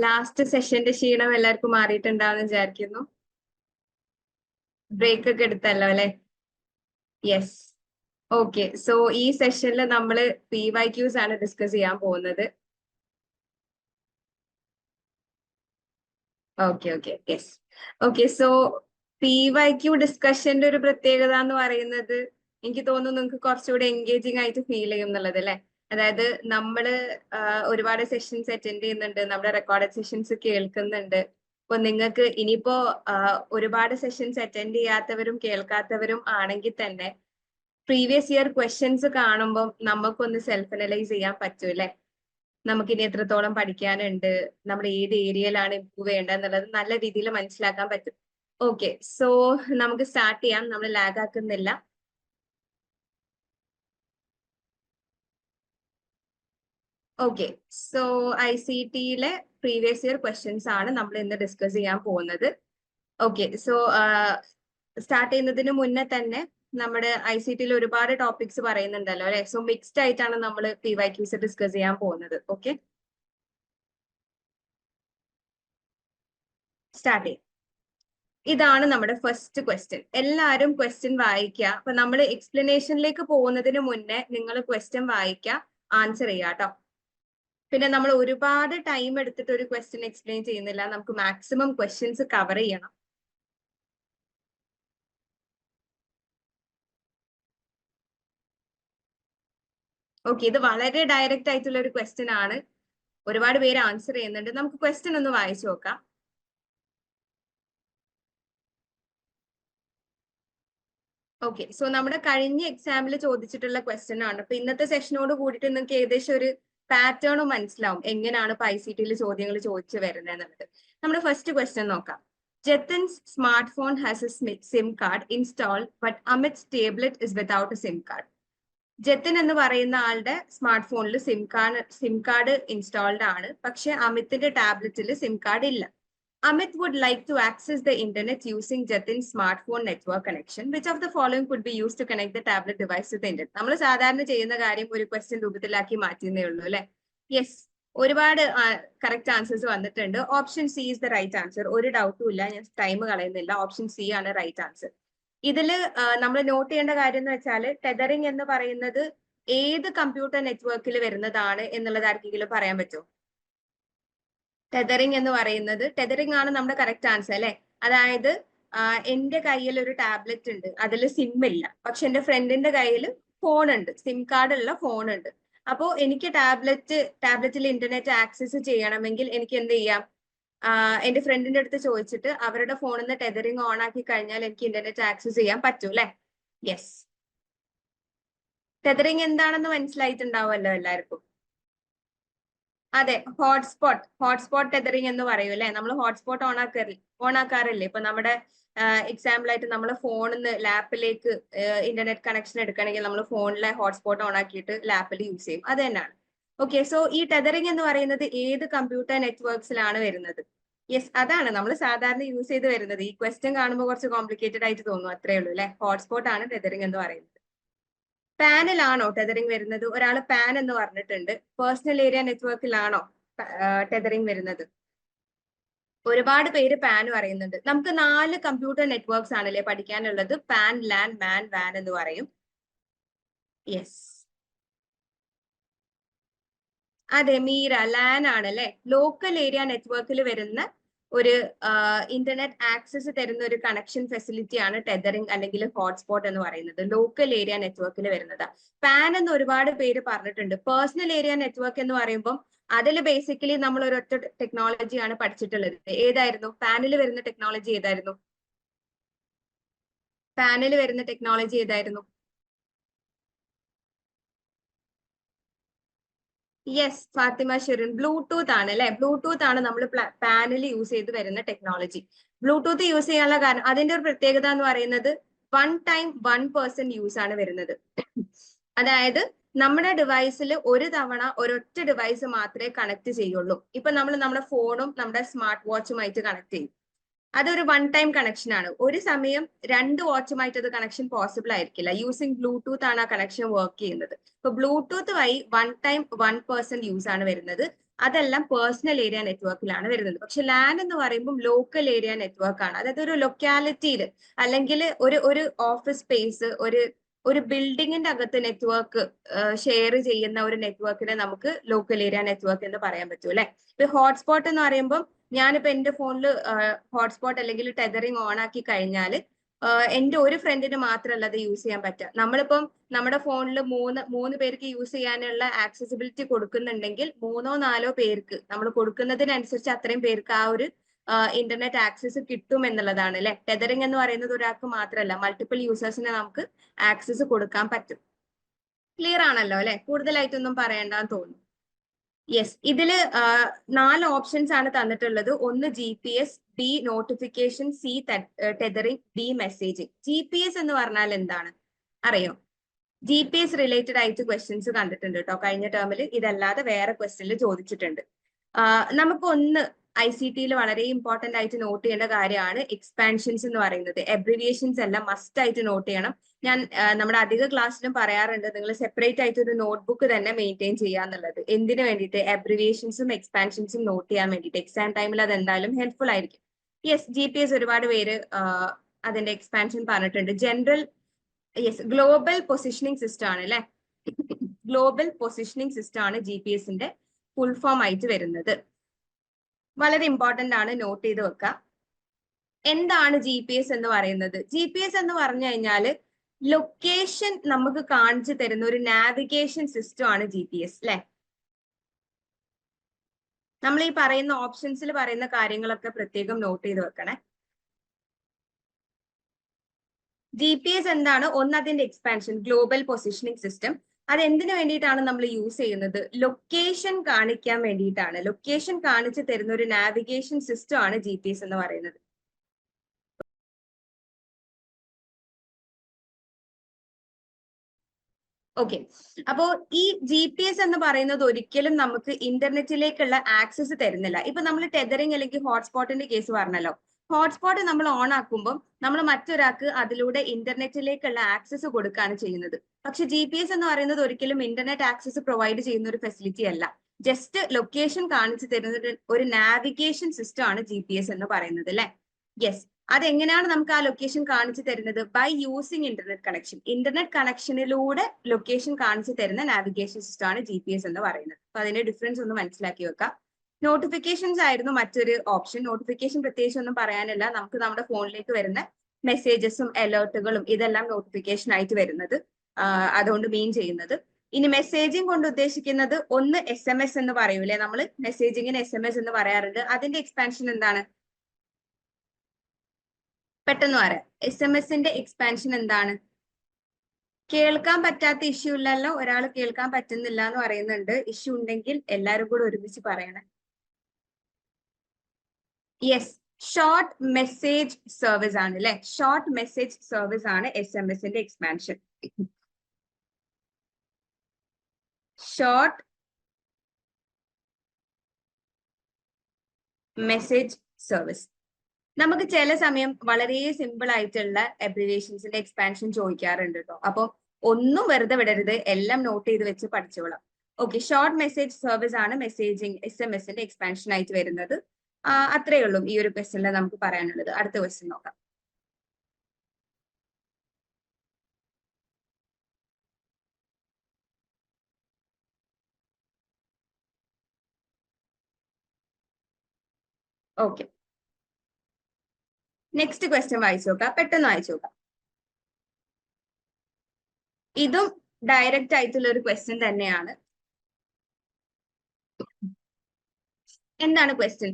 Last സെഷന്റെ ക്ഷീണം എല്ലാവർക്കും മാറിയിട്ടുണ്ടാവുമെന്ന് വിചാരിക്കുന്നു. ബ്രേക്ക് ഒക്കെ എടുത്തല്ലോ അല്ലെ? യെസ്. ഓക്കെ, സോ ഈ സെഷനിൽ നമ്മൾ PYQs ആണ് ഡിസ്കസ് ചെയ്യാൻ പോകുന്നത്. Okay yes. Okay, so PYQ ഡിസ്കഷന്റെ ഒരു പ്രത്യേകത എന്ന് പറയുന്നത് എനിക്ക് തോന്നുന്നു നിങ്ങൾക്ക് കുറച്ചുകൂടി എൻഗേജിങ് ആയിട്ട് ഫീൽ ചെയ്യും എന്നുള്ളത് അല്ലെ. അതായത് നമ്മള് ഒരുപാട് സെഷൻസ് അറ്റൻഡ് ചെയ്യുന്നുണ്ട്, നമ്മുടെ റെക്കോർഡഡ് സെഷൻസ് കേൾക്കുന്നുണ്ട്. അപ്പൊ നിങ്ങൾക്ക് ഇനിയിപ്പോ ഒരുപാട് സെഷൻസ് അറ്റൻഡ് ചെയ്യാത്തവരും കേൾക്കാത്തവരും ആണെങ്കിൽ തന്നെ പ്രീവിയസ് ഇയർ ക്വസ്റ്റ്യൻസ് കാണുമ്പോൾ നമുക്കൊന്ന് സെൽഫ് അനലൈസ് ചെയ്യാൻ പറ്റും അല്ലെ. നമുക്കിനി എത്രത്തോളം പഠിക്കാനുണ്ട്, നമ്മൾ ഏത് ഏരിയയിലാണ് ഇമ്പ്രൂവ് ചെയ്യേണ്ടത് എന്നുള്ളത് നല്ല രീതിയിൽ മനസ്സിലാക്കാൻ പറ്റും. ഓക്കെ, സോ നമുക്ക് സ്റ്റാർട്ട് ചെയ്യാം, നമ്മൾ ലാഗ് ആക്കുന്നില്ല. ഓക്കെ, സോ ICTയിലെ പ്രീവിയസ് ഇയർ ക്വസ്റ്റ്യൻസ് ആണ് നമ്മൾ ഇന്ന് ഡിസ്കസ് ചെയ്യാൻ പോകുന്നത്. ഓക്കെ, സോ സ്റ്റാർട്ട് ചെയ്യുന്നതിന് മുന്നേ തന്നെ നമ്മുടെ ICTയിൽ ഒരുപാട് ടോപ്പിക്സ് പറയുന്നുണ്ടല്ലോ അല്ലെ. സോ മിക്സ്ഡ് ആയിട്ടാണ് നമ്മൾ PYQs ഡിസ്കസ് ചെയ്യാൻ പോകുന്നത്. ഓക്കെ, സ്റ്റാർട്ട് ചെയ്യാം. ഇതാണ് നമ്മുടെ ഫസ്റ്റ് ക്വസ്റ്റ്യൻ. എല്ലാവരും ക്വസ്റ്റ്യൻ വായിക്കുക. അപ്പൊ നമ്മൾ എക്സ്പ്ലനേഷനിലേക്ക് പോകുന്നതിന് മുന്നേ നിങ്ങൾ ക്വസ്റ്റ്യൻ വായിക്കുക, ആൻസർ ചെയ്യുക കേട്ടോ. പിന്നെ നമ്മൾ ഒരുപാട് ടൈം എടുത്തിട്ട് ഒരു ക്വസ്റ്റ്യൻ എക്സ്പ്ലെയിൻ ചെയ്യുന്നില്ല, നമുക്ക് മാക്സിമം ക്വസ്റ്റ്യൻസ് കവർ ചെയ്യണം. ഓക്കെ, ഇത് വളരെ ഡയറക്റ്റ് ആയിട്ടുള്ള ഒരു ക്വസ്റ്റ്യൻ ആണ്. ഒരുപാട് പേര് ആൻസർ ചെയ്യുന്നുണ്ട്. നമുക്ക് ക്വസ്റ്റ്യൻ ഒന്ന് വായിച്ചു നോക്കാം. ഓക്കെ, സോ നമ്മുടെ കഴിഞ്ഞ എക്സാമിൽ ചോദിച്ചിട്ടുള്ള ക്വസ്റ്റ്യൻ ആണ്. അപ്പൊ ഇന്നത്തെ സെഷനോട് കൂടിയിട്ട് നിങ്ങൾക്ക് ഏകദേശം ഒരു പാറ്റേണും മനസ്സിലാവും എങ്ങനെയാണ് ഇപ്പൊ ICTയിൽ ചോദ്യങ്ങൾ ചോദിച്ചു വരുന്നത് എന്നുള്ളത്. നമ്മുടെ ഫസ്റ്റ് ക്വസ്റ്റ്യൻ നോക്കാം. Jatin's smart phone has a SIM card installed but Amit's tablet is without a SIM card. Jatin എന്ന് പറയുന്ന ആളുടെ സ്മാർട്ട് ഫോണിൽ സിം കാർഡ് ഇൻസ്റ്റാൾഡ് ആണ്, പക്ഷെ അമിത്തിന്റെ ടാബ്ലറ്റിൽ സിം കാർഡ് ഇല്ല. Amit would like to access the internet using Jatin's smartphone network connection. Which of the following could be used to connect the tablet device to the internet? നമ്മൾ സാധാരണ ചെയ്യുന്ന കാര്യം ഒരു question രൂപത്തിലാക്കി മാറ്റുന്നേ ഉള്ളൂ അല്ലെ. യെസ്, ഒരുപാട് correct answers വന്നിട്ടുണ്ട്. Option C is the right answer. ഒരു ഡൗട്ടും ഇല്ല, ഞാൻ ടൈം കളയുന്നില്ല. ഓപ്ഷൻ സി ആണ് റൈറ്റ് ആൻസർ. ഇതില് നമ്മൾ നോട്ട് ചെയ്യേണ്ട കാര്യം എന്ന് വെച്ചാൽ ടെതറിംഗ് എന്ന് പറയുന്നത് ഏത് കമ്പ്യൂട്ടർ നെറ്റ്വർക്കിൽ വരുന്നതാണ് എന്നുള്ളത് ആർക്കെങ്കിലും പറയാൻ പറ്റുമോ? ടെതറിംഗ് എന്ന് പറയുന്നത്, ടെതറിംഗ് ആണ് നമ്മുടെ കറക്റ്റ് ആൻസർ അല്ലെ. അതായത് എന്റെ കയ്യിൽ ഒരു ടാബ്ലറ്റ് ഉണ്ട്, അതിൽ സിം ഇല്ല, പക്ഷെ എന്റെ ഫ്രണ്ടിന്റെ കയ്യിൽ ഫോൺ ഉണ്ട്, സിം കാർഡ് ഉള്ള ഫോൺ ഉണ്ട്. അപ്പോ എനിക്ക് ടാബ്ലറ്റിൽ ഇന്റർനെറ്റ് ആക്സസ് ചെയ്യണമെങ്കിൽ എനിക്ക് എന്ത് ചെയ്യാം? എന്റെ ഫ്രണ്ടിന്റെ അടുത്ത് ചോദിച്ചിട്ട് അവരുടെ ഫോണിൽ നിന്ന് ടെതറിംഗ് ഓൺ ആക്കി കഴിഞ്ഞാൽ എനിക്ക് ഇന്റർനെറ്റ് ആക്സസ് ചെയ്യാൻ പറ്റും അല്ലെ. യെസ്, ടെതറിംഗ് എന്താണെന്ന് മനസ്സിലായിട്ടുണ്ടാവുമല്ലോ എല്ലാവർക്കും. അതെ, ഹോട്ട്സ്പോട്ട് ടെതറിംഗ് എന്ന് പറയും അല്ലെ. നമ്മൾ ഹോട്ട്സ്പോട്ട് ഓൺ ആക്കാറില്ലേ? ഇപ്പൊ നമ്മുടെ എക്സാമ്പിൾ ആയിട്ട് നമ്മൾ ഫോണിൽ നിന്ന് ലാപ്പിലേക്ക് ഇന്റർനെറ്റ് കണക്ഷൻ എടുക്കണമെങ്കിൽ നമ്മൾ ഫോണിലെ ഹോട്ട്സ്പോട്ട് ഓൺ ആക്കിയിട്ട് ലാപ്പിൽ യൂസ് ചെയ്യും. അത് തന്നെയാണ്. ഓക്കെ, സോ ഈ ടെതറിംഗ് എന്ന് പറയുന്നത് ഏത് കമ്പ്യൂട്ടർ നെറ്റ്വർക്ക്സിലാണ് വരുന്നത്? യെസ്, അതാണ് നമ്മൾ സാധാരണ യൂസ് ചെയ്ത് വരുന്നത്. ഈ ക്വസ്റ്റ്യൻ കാണുമ്പോൾ കുറച്ച് കോംപ്ലിക്കേറ്റഡ് ആയിട്ട് തോന്നും, അത്രേ ഉള്ളൂ അല്ലെ. ഹോട്ട്സ്പോട്ട് ആണ് ടെതറിംഗ് എന്ന് പറയുന്നത്. പാനിലാണോ ടെതറിംഗ് വരുന്നത്? ഒരാൾ പാൻ എന്ന് പറഞ്ഞിട്ടുണ്ട്. പേഴ്സണൽ ഏരിയ നെറ്റ്വർക്കിലാണോ ടെതറിംഗ് വരുന്നത്? ഒരുപാട് പേര് പാൻ പറയുന്നുണ്ട്. നമുക്ക് 4 കമ്പ്യൂട്ടർ നെറ്റ്വർക്ക്സ് ആണല്ലേ പഠിക്കാനുള്ളത്. പാൻ, ലാൻ, മാൻ, വാൻ എന്ന് പറയും. യെസ്, അതെ, മീര ലാൻ ആണ് അല്ലെ. ലോക്കൽ ഏരിയ നെറ്റ്വർക്കിൽ വരുന്ന ഒരു ഇന്റർനെറ്റ് ആക്സസ് തരുന്ന ഒരു കണക്ഷൻ ഫെസിലിറ്റി ആണ് ടെതറിംഗ് അല്ലെങ്കിൽ ഹോട്ട്സ്പോട്ട് എന്ന് പറയുന്നത്. ലോക്കൽ ഏരിയ നെറ്റ്വർക്കിൽ വരുന്നത്. പാൻ എന്ന് ഒരുപാട് പേര് പറഞ്ഞിട്ടുണ്ട്. പേഴ്സണൽ ഏരിയ നെറ്റ്വർക്ക് എന്ന് പറയുമ്പോൾ അതിൽ ബേസിക്കലി നമ്മൾ ഒരൊറ്റ ടെക്നോളജിയാണ് പഠിച്ചിട്ടുള്ളത്. ഏതായിരുന്നു പാനിൽ വരുന്ന ടെക്നോളജി? ഏതായിരുന്നു പാനിൽ വരുന്ന ടെക്നോളജി? ഏതായിരുന്നു? യെസ്, ഫാത്തിമ ഷെറിൻ, ബ്ലൂടൂത്ത് ആണ് അല്ലെ. ബ്ലൂടൂത്ത് ആണ് നമ്മൾ പാനിൽ യൂസ് ചെയ്ത് വരുന്ന ടെക്നോളജി. ബ്ലൂടൂത്ത് യൂസ് ചെയ്യാനുള്ള കാരണം, അതിന്റെ ഒരു പ്രത്യേകത എന്ന് പറയുന്നത് 1 ടൈം 1% യൂസ് ആണ് വരുന്നത്. അതായത് നമ്മുടെ ഡിവൈസിൽ ഒരു തവണ ഒരൊറ്റ ഡിവൈസ് മാത്രമേ കണക്ട് ചെയ്യുള്ളൂ. ഇപ്പൊ നമ്മൾ നമ്മുടെ ഫോണും നമ്മുടെ സ്മാർട്ട് വാച്ചുമായിട്ട് കണക്ട് ചെയ്യും. അതൊരു 1 ടൈം കണക്ഷൻ ആണ്. ഒരു സമയം 2 വാച്ചുമായിട്ട് അത് കണക്ഷൻ പോസിബിൾ ആയിരിക്കില്ല. യൂസിങ് ബ്ലൂടൂത്ത് ആണ് ആ കണക്ഷൻ വർക്ക് ചെയ്യുന്നത്. ഇപ്പൊ ബ്ലൂടൂത്ത് വഴി 1 ടൈം 1% യൂസ് ആണ് വരുന്നത്. അതെല്ലാം പേഴ്സണൽ ഏരിയ നെറ്റ്വർക്കിലാണ് വരുന്നത്. പക്ഷെ ലാൻ എന്ന് പറയുമ്പോൾ ലോക്കൽ ഏരിയ നെറ്റ്വർക്ക് ആണ്. അതായത് ഒരു ലൊക്കാലിറ്റിയിൽ അല്ലെങ്കിൽ ഒരു ഓഫീസ് സ്പേസ്, ഒരു ബിൽഡിങ്ങിന്റെ അകത്ത് നെറ്റ്വർക്ക് ഷെയർ ചെയ്യുന്ന ഒരു നെറ്റ്വർക്കിനെ നമുക്ക് ലോക്കൽ ഏരിയ നെറ്റ്വർക്ക് എന്ന് പറയാൻ പറ്റും അല്ലെ. ഇപ്പൊ ഹോട്ട്സ്പോട്ട് എന്ന് പറയുമ്പോൾ ഞാനിപ്പോ എന്റെ ഫോണിൽ ഹോട്ട്സ്പോട്ട് അല്ലെങ്കിൽ ടെതറിങ് ഓൺ ആക്കി കഴിഞ്ഞാൽ എന്റെ ഒരു ഫ്രണ്ടിന് മാത്രമല്ല അത് യൂസ് ചെയ്യാൻ പറ്റുക. നമ്മളിപ്പം നമ്മുടെ ഫോണിൽ മൂന്ന് പേർക്ക് യൂസ് ചെയ്യാനുള്ള ആക്സസിബിലിറ്റി കൊടുക്കുന്നുണ്ടെങ്കിൽ 3-4 പേർക്ക് നമ്മൾ കൊടുക്കുന്നതിനനുസരിച്ച് അത്രയും പേർക്ക് ആ ഒരു ഇന്റർനെറ്റ് ആക്സസ് കിട്ടും എന്നുള്ളതാണ് അല്ലെ. ടെതറിങ് എന്ന് പറയുന്നത് ഒരാൾക്ക് മാത്രമല്ല, മൾട്ടിപ്പിൾ യൂസേഴ്സിന് നമുക്ക് ആക്സസ് കൊടുക്കാൻ പറ്റും. ക്ലിയർ ആണല്ലോ അല്ലെ, കൂടുതലായിട്ടൊന്നും പറയണ്ടെന്ന് തോന്നുന്നു. യെസ്, ഇതില് 4 ഓപ്ഷൻസ് ആണ് തന്നിട്ടുള്ളത്. ഒന്ന് GPS, B notification, C tethering, D messaging. GPS എന്ന് പറഞ്ഞാൽ എന്താണ് അറിയോ? GPS റിലേറ്റഡ് ആയിട്ട് ക്വസ്റ്റ്യൻസ് കണ്ടിട്ടുണ്ട് കേട്ടോ കഴിഞ്ഞ ടേമിൽ. ഇതല്ലാതെ വേറെ ക്വസ്റ്റ്യനിൽ ചോദിച്ചിട്ടുണ്ട്. നമുക്ക് ഒന്ന് ICT വളരെ ഇമ്പോർട്ടന്റ് ആയിട്ട് നോട്ട് ചെയ്യേണ്ട കാര്യമാണ് എക്സ്പാൻഷൻസ് എന്ന് പറയുന്നത്. എബ്രിവിയേഷൻസ് എല്ലാം മസ്റ്റ് ആയിട്ട് നോട്ട് ചെയ്യണം. ഞാൻ നമ്മുടെ അധിക ക്ലാസ്സിലും പറയാറുണ്ട്, നിങ്ങൾ സെപ്പറേറ്റ് ആയിട്ട് ഒരു നോട്ട്ബുക്ക് തന്നെ മെയിൻറ്റെയിൻ ചെയ്യാന്നുള്ളത്. എന്തിനു വേണ്ടിയിട്ട്? എബ്രിവിയേഷൻസും എക്സ്പാൻഷൻസും നോട്ട് ചെയ്യാൻ വേണ്ടിയിട്ട്. എക്സാം ടൈമിൽ അത് എന്തായാലും ഹെൽപ്ഫുൾ ആയിരിക്കും. യെസ്, GPS ഒരുപാട് പേര് അതിന്റെ എക്സ്പാൻഷൻ പറഞ്ഞിട്ടുണ്ട്. General yes, global positioning system ആണ് അല്ലെ. ഗ്ലോബൽ പൊസിഷനിങ് സിസ്റ്റം ആണ് GPS-ന്റെ ഫുൾ ഫോം ആയിട്ട് വരുന്നത്. വളരെ ഇമ്പോർട്ടന്റ് ആണ്, നോട്ട് ചെയ്ത് വെക്കുക. എന്താണ് GPS എന്ന് പറയുന്നത്? GPS എന്ന് പറഞ്ഞു കഴിഞ്ഞാൽ ലൊക്കേഷൻ നമുക്ക് കാണിച്ചു തരുന്ന ഒരു നാവിഗേഷൻ സിസ്റ്റം ആണ് GPS അല്ലെ. നമ്മൾ ഈ പറയുന്ന ഓപ്ഷൻസിൽ പറയുന്ന കാര്യങ്ങളൊക്കെ പ്രത്യേകം നോട്ട് ചെയ്ത് വെക്കണേ. GPS എന്താണ്? ഒന്ന് അതിന്റെ എക്സ്പാൻഷൻ, ഗ്ലോബൽ പൊസിഷനിങ് സിസ്റ്റം. അത് എന്തിനു വേണ്ടിയിട്ടാണ് നമ്മൾ യൂസ് ചെയ്യുന്നത്? ലൊക്കേഷൻ കാണിക്കാൻ വേണ്ടിയിട്ടാണ്. ലൊക്കേഷൻ കാണിച്ചു തരുന്ന ഒരു നാവിഗേഷൻ സിസ്റ്റം ആണ് GPS എന്ന് പറയുന്നത്. ഓക്കെ, അപ്പോ ഈ GPS എന്ന് പറയുന്നത് ഒരിക്കലും നമുക്ക് ഇന്റർനെറ്റിലേക്കുള്ള ആക്സസ് തരുന്നില്ല. ഇപ്പൊ നമ്മൾ ടെതറിങ് അല്ലെങ്കിൽ ഹോട്ട്സ്പോട്ടിന്റെ കേസ് പറഞ്ഞല്ലോ. ഹോട്ട്സ്പോട്ട് നമ്മൾ ഓൺ ആക്കുമ്പോൾ നമ്മൾ മറ്റൊരാൾക്ക് അതിലൂടെ ഇന്റർനെറ്റിലേക്കുള്ള ആക്സസ് കൊടുക്കുകയാണ് ചെയ്യുന്നത്. പക്ഷെ GPS എന്ന് പറയുന്നത് ഒരിക്കലും ഇന്റർനെറ്റ് ആക്സസ് പ്രൊവൈഡ് ചെയ്യുന്ന ഒരു ഫെസിലിറ്റി അല്ല. ജസ്റ്റ് ലൊക്കേഷൻ കാണിച്ചു തരുന്ന ഒരു നാവിഗേഷൻ സിസ്റ്റം ആണ് GPS എന്ന് പറയുന്നത് അല്ലെ. യെസ്, അതെങ്ങനെയാണ് നമുക്ക് ആ ലൊക്കേഷൻ കാണിച്ചു തരുന്നത്? By using internet connection. Internet കണക്ഷനിലൂടെ ലൊക്കേഷൻ കാണിച്ചു തരുന്ന നാവിഗേഷൻ സിസ്റ്റം ആണ് GPS എന്ന് പറയുന്നത്. അപ്പൊ അതിന്റെ ഡിഫറൻസ് ഒന്ന് മനസ്സിലാക്കി വെക്കാം. നോട്ടിഫിക്കേഷൻസ് ആയിരുന്നു മറ്റൊരു ഓപ്ഷൻ. നോട്ടിഫിക്കേഷൻ പ്രത്യേകിച്ച് ഒന്നും പറയാനില്ല. നമുക്ക് നമ്മുടെ ഫോണിലേക്ക് വരുന്ന മെസ്സേജസും അലേർട്ടുകളും ഇതെല്ലാം നോട്ടിഫിക്കേഷൻ ആയിട്ട് വരുന്നത്, അതുകൊണ്ട് മീൻ ചെയ്യുന്നത്. ഇനി മെസ്സേജിങ് കൊണ്ട് ഉദ്ദേശിക്കുന്നത് ഒന്ന് SMS എന്ന് പറയൂലേ, നമ്മൾ മെസ്സേജിങ്ങിന് SMS എന്ന് പറയാറുണ്ട്. അതിന്റെ എക്സ്പാൻഷൻ എന്താണ്? പെട്ടെന്ന് പറയാം. SMS-ന്റെ എക്സ്പാൻഷൻ എന്താണ്? കേൾക്കാൻ പറ്റാത്ത ഇഷ്യൂ ഇല്ലല്ലോ? ഒരാൾ കേൾക്കാൻ പറ്റുന്നില്ല എന്ന് പറയുന്നുണ്ട്. ഇഷ്യൂ ഉണ്ടെങ്കിൽ എല്ലാവരും കൂടെ ഒരുമിച്ച് പറയണം. യെസ്, ഷോർട്ട് മെസ്സേജ് സർവീസ് ആണ് അല്ലെ. ഷോർട്ട് മെസ്സേജ് സർവീസ് ആണ് SMS-ന്റെ എക്സ്പാൻഷൻ. Short message service. നമുക്ക് ചില സമയം വളരെ സിമ്പിൾ ആയിട്ടുള്ള അബ്രിവേഷൻസിന്റെ എക്സ്പാൻഷൻ ചോദിക്കാറുണ്ട് കേട്ടോ. അപ്പൊ ഒന്നും വെറുതെ വിടരുത്, എല്ലാം നോട്ട് ചെയ്ത് വെച്ച് പഠിച്ചോളാം. ഓക്കെ, ഷോർട്ട് മെസ്സേജ് സർവീസ് ആണ് മെസ്സേജിങ് SMS-ന്റെ എക്സ്പാൻഷൻ ആയിട്ട് വരുന്നത്. അത്രയേ ഉള്ളൂ ഈ ഒരു ക്വസ്റ്റ്യനിൽ നമുക്ക് പറയാനുള്ളത്. അടുത്ത ക്വസ്റ്റ്യൻ നോക്കാം. ഓക്കെ, നെക്സ്റ്റ് ക്വസ്റ്റ്യൻ വായിച്ചു നോക്കാം. പെട്ടെന്ന് വായിച്ചു നോക്കാം. ഇതും ഡയറക്റ്റ് ആയിട്ടുള്ള ഒരു ക്വസ്റ്റ്യൻ തന്നെയാണ്. എന്താണ് question?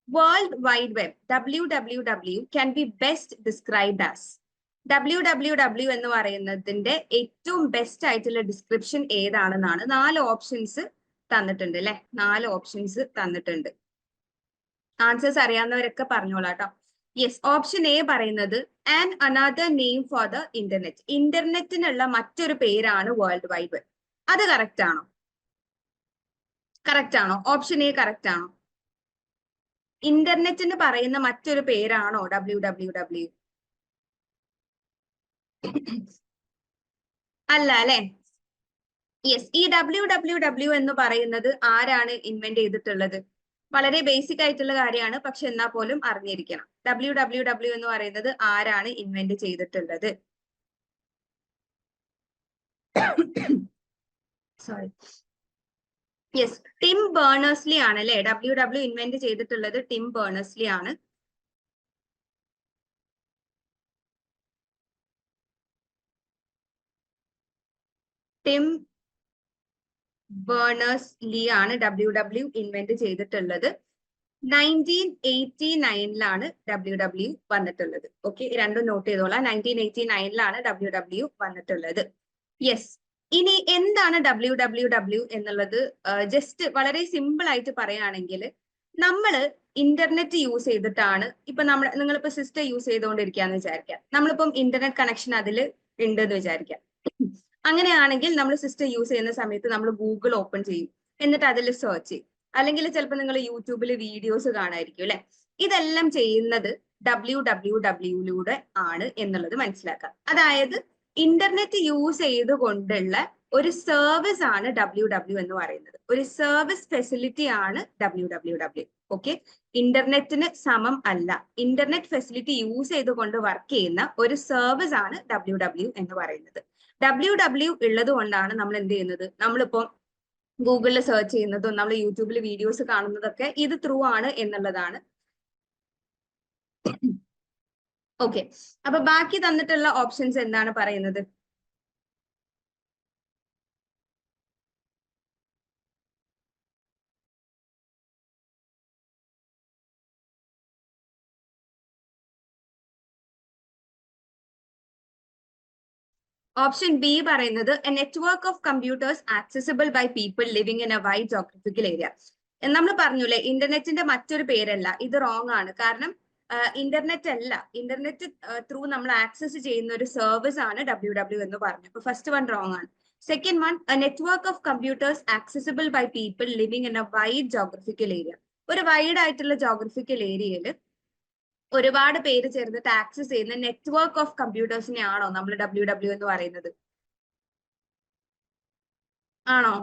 World wide web WWW can be best described as. WWW എന്ന് പറയുന്നതിന്റെ ഏറ്റവും ബെസ്റ്റ് ആയിട്ടുള്ള ഡിസ്ക്രിപ്ഷൻ ഏതാണെന്നാണ് 4 ഓപ്ഷൻസ് തന്നിട്ടുണ്ട് അല്ലെ. 4 ഓപ്ഷൻസ് തന്നിട്ടുണ്ട്. ആൻസേഴ്സ് അറിയാവുന്നവരൊക്കെ പറഞ്ഞോളാം കേട്ടോ. യെസ്, ഓപ്ഷൻ എ പറയുന്നത് and another name for the internet. ഇന്റർനെറ്റിനുള്ള മറ്റൊരു പേരാണ് വേൾഡ് വൈഡ് വെബ്. അത് കറക്റ്റ് ആണോ? കറക്റ്റ് ആണോ? ഓപ്ഷൻ എ കറക്റ്റ് ആണോ? ഇന്റർനെറ്റിന് പറയുന്ന മറ്റൊരു പേരാണോ WWW? അല്ല അല്ലെ. യെസ്, ഈ WWW എന്ന് പറയുന്നത് ആരാണ് ഇൻവെന്റ് ചെയ്തിട്ടുള്ളത്? വളരെ ബേസിക് ആയിട്ടുള്ള കാര്യമാണ്, പക്ഷെ എന്നാൽ പോലും അറിഞ്ഞിരിക്കണം. WWW എന്ന് പറയുന്നത് ആരാണ് ഇൻവെന്റ് ചെയ്തിട്ടുള്ളത്? സോറി, യെസ്, ടിം ബേണേഴ്സ്ലി ആണ് അല്ലെ. WW ഇൻവെന്റ് ചെയ്തിട്ടുള്ളത് ടിം ബേണേഴ്സ്ലി ആണ്. ടിം ബേണേഴ്സ്ലി ആണ് WW ഇൻവെന്റ് ചെയ്തിട്ടുള്ളത്. 1989 WW വന്നിട്ടുള്ളത്. ഓക്കെ, രണ്ടും നോട്ട് ചെയ്തോളാം. 1989 WW വന്നിട്ടുള്ളത്. യെസ്, ഇനി എന്താണ് WWW എന്നുള്ളത് ജസ്റ്റ് വളരെ സിമ്പിൾ ആയിട്ട് പറയുകയാണെങ്കിൽ, നമ്മള് ഇന്റർനെറ്റ് യൂസ് ചെയ്തിട്ടാണ് ഇപ്പൊ നിങ്ങളിപ്പോ സിസ്റ്റം യൂസ് ചെയ്തുകൊണ്ടിരിക്കുകയെന്ന് വിചാരിക്കാം. നമ്മളിപ്പം ഇന്റർനെറ്റ് കണക്ഷൻ അതിൽ ഉണ്ട് എന്ന് വിചാരിക്കാം. അങ്ങനെയാണെങ്കിൽ നമ്മൾ സിസ്റ്റം യൂസ് ചെയ്യുന്ന സമയത്ത് നമ്മൾ ഗൂഗിൾ ഓപ്പൺ ചെയ്യും, എന്നിട്ട് അതിൽ സെർച്ച് ചെയ്യും. അല്ലെങ്കിൽ ചിലപ്പോൾ നിങ്ങൾ യൂട്യൂബിൽ വീഡിയോസ് കാണായിരിക്കും അല്ലെ. ഇതെല്ലാം ചെയ്യുന്നത് WWW ആണ് എന്നുള്ളത് മനസ്സിലാക്കാം. അതായത് ഇന്റർനെറ്റ് യൂസ് ചെയ്തുകൊണ്ടുള്ള ഒരു സർവീസ് ആണ് WW എന്ന് പറയുന്നത്. ഒരു സർവീസ് ഫെസിലിറ്റി ആണ് WWW. ഓക്കെ, ഇന്റർനെറ്റിന് സമം അല്ല. ഇന്റർനെറ്റ് ഫെസിലിറ്റി യൂസ് ചെയ്തുകൊണ്ട് വർക്ക് ചെയ്യുന്ന ഒരു സർവീസ് ആണ് WW എന്ന് പറയുന്നത്. WW ഉള്ളത് കൊണ്ടാണ് നമ്മൾ എന്ത് ചെയ്യുന്നത്, നമ്മളിപ്പോ ഗൂഗിളിൽ സെർച്ച് ചെയ്യുന്നതും നമ്മൾ യൂട്യൂബിൽ വീഡിയോസ് കാണുന്നതൊക്കെ ഇത് ത്രൂ ആണ് എന്നുള്ളതാണ്. ഓക്കെ, അപ്പൊ ബാക്കി തന്നിട്ടുള്ള ഓപ്ഷൻസ് എന്താണ് പറയുന്നത്? ഓപ്ഷൻ ബി പറയുന്നത് a network of computers accessible by people living in a wide geographical area. നമ്മൾ പറഞ്ഞൂലേ ഇന്റർനെറ്റിന്റെ മറ്റൊരു പേരല്ല, ഇത് റോങ് ആണ്. കാരണം ഇന്റർനെറ്റ് അല്ല, ഇന്റർനെറ്റ് ത്രൂ നമ്മൾ ആക്സസ് ചെയ്യുന്ന ഒരു സർവീസ് ആണ് WW എന്ന് പറഞ്ഞു. അപ്പൊ ഫസ്റ്റ് വൺ റോങ് ആണ്. Second one, a network of computers accessible by people living in a wide geographical area. ഒരു വൈഡ് ആയിട്ടുള്ള ജോഗ്രഫിക്കൽ ഏരിയയിൽ ഒരുപാട് പേര് ചേർന്നിട്ട് ആക്സസ് ചെയ്യുന്ന നെറ്റ്വർക്ക് ഓഫ് കമ്പ്യൂട്ടേഴ്സിനെ ആണോ നമ്മൾ WW എന്ന് പറയുന്നത്? ആണോ?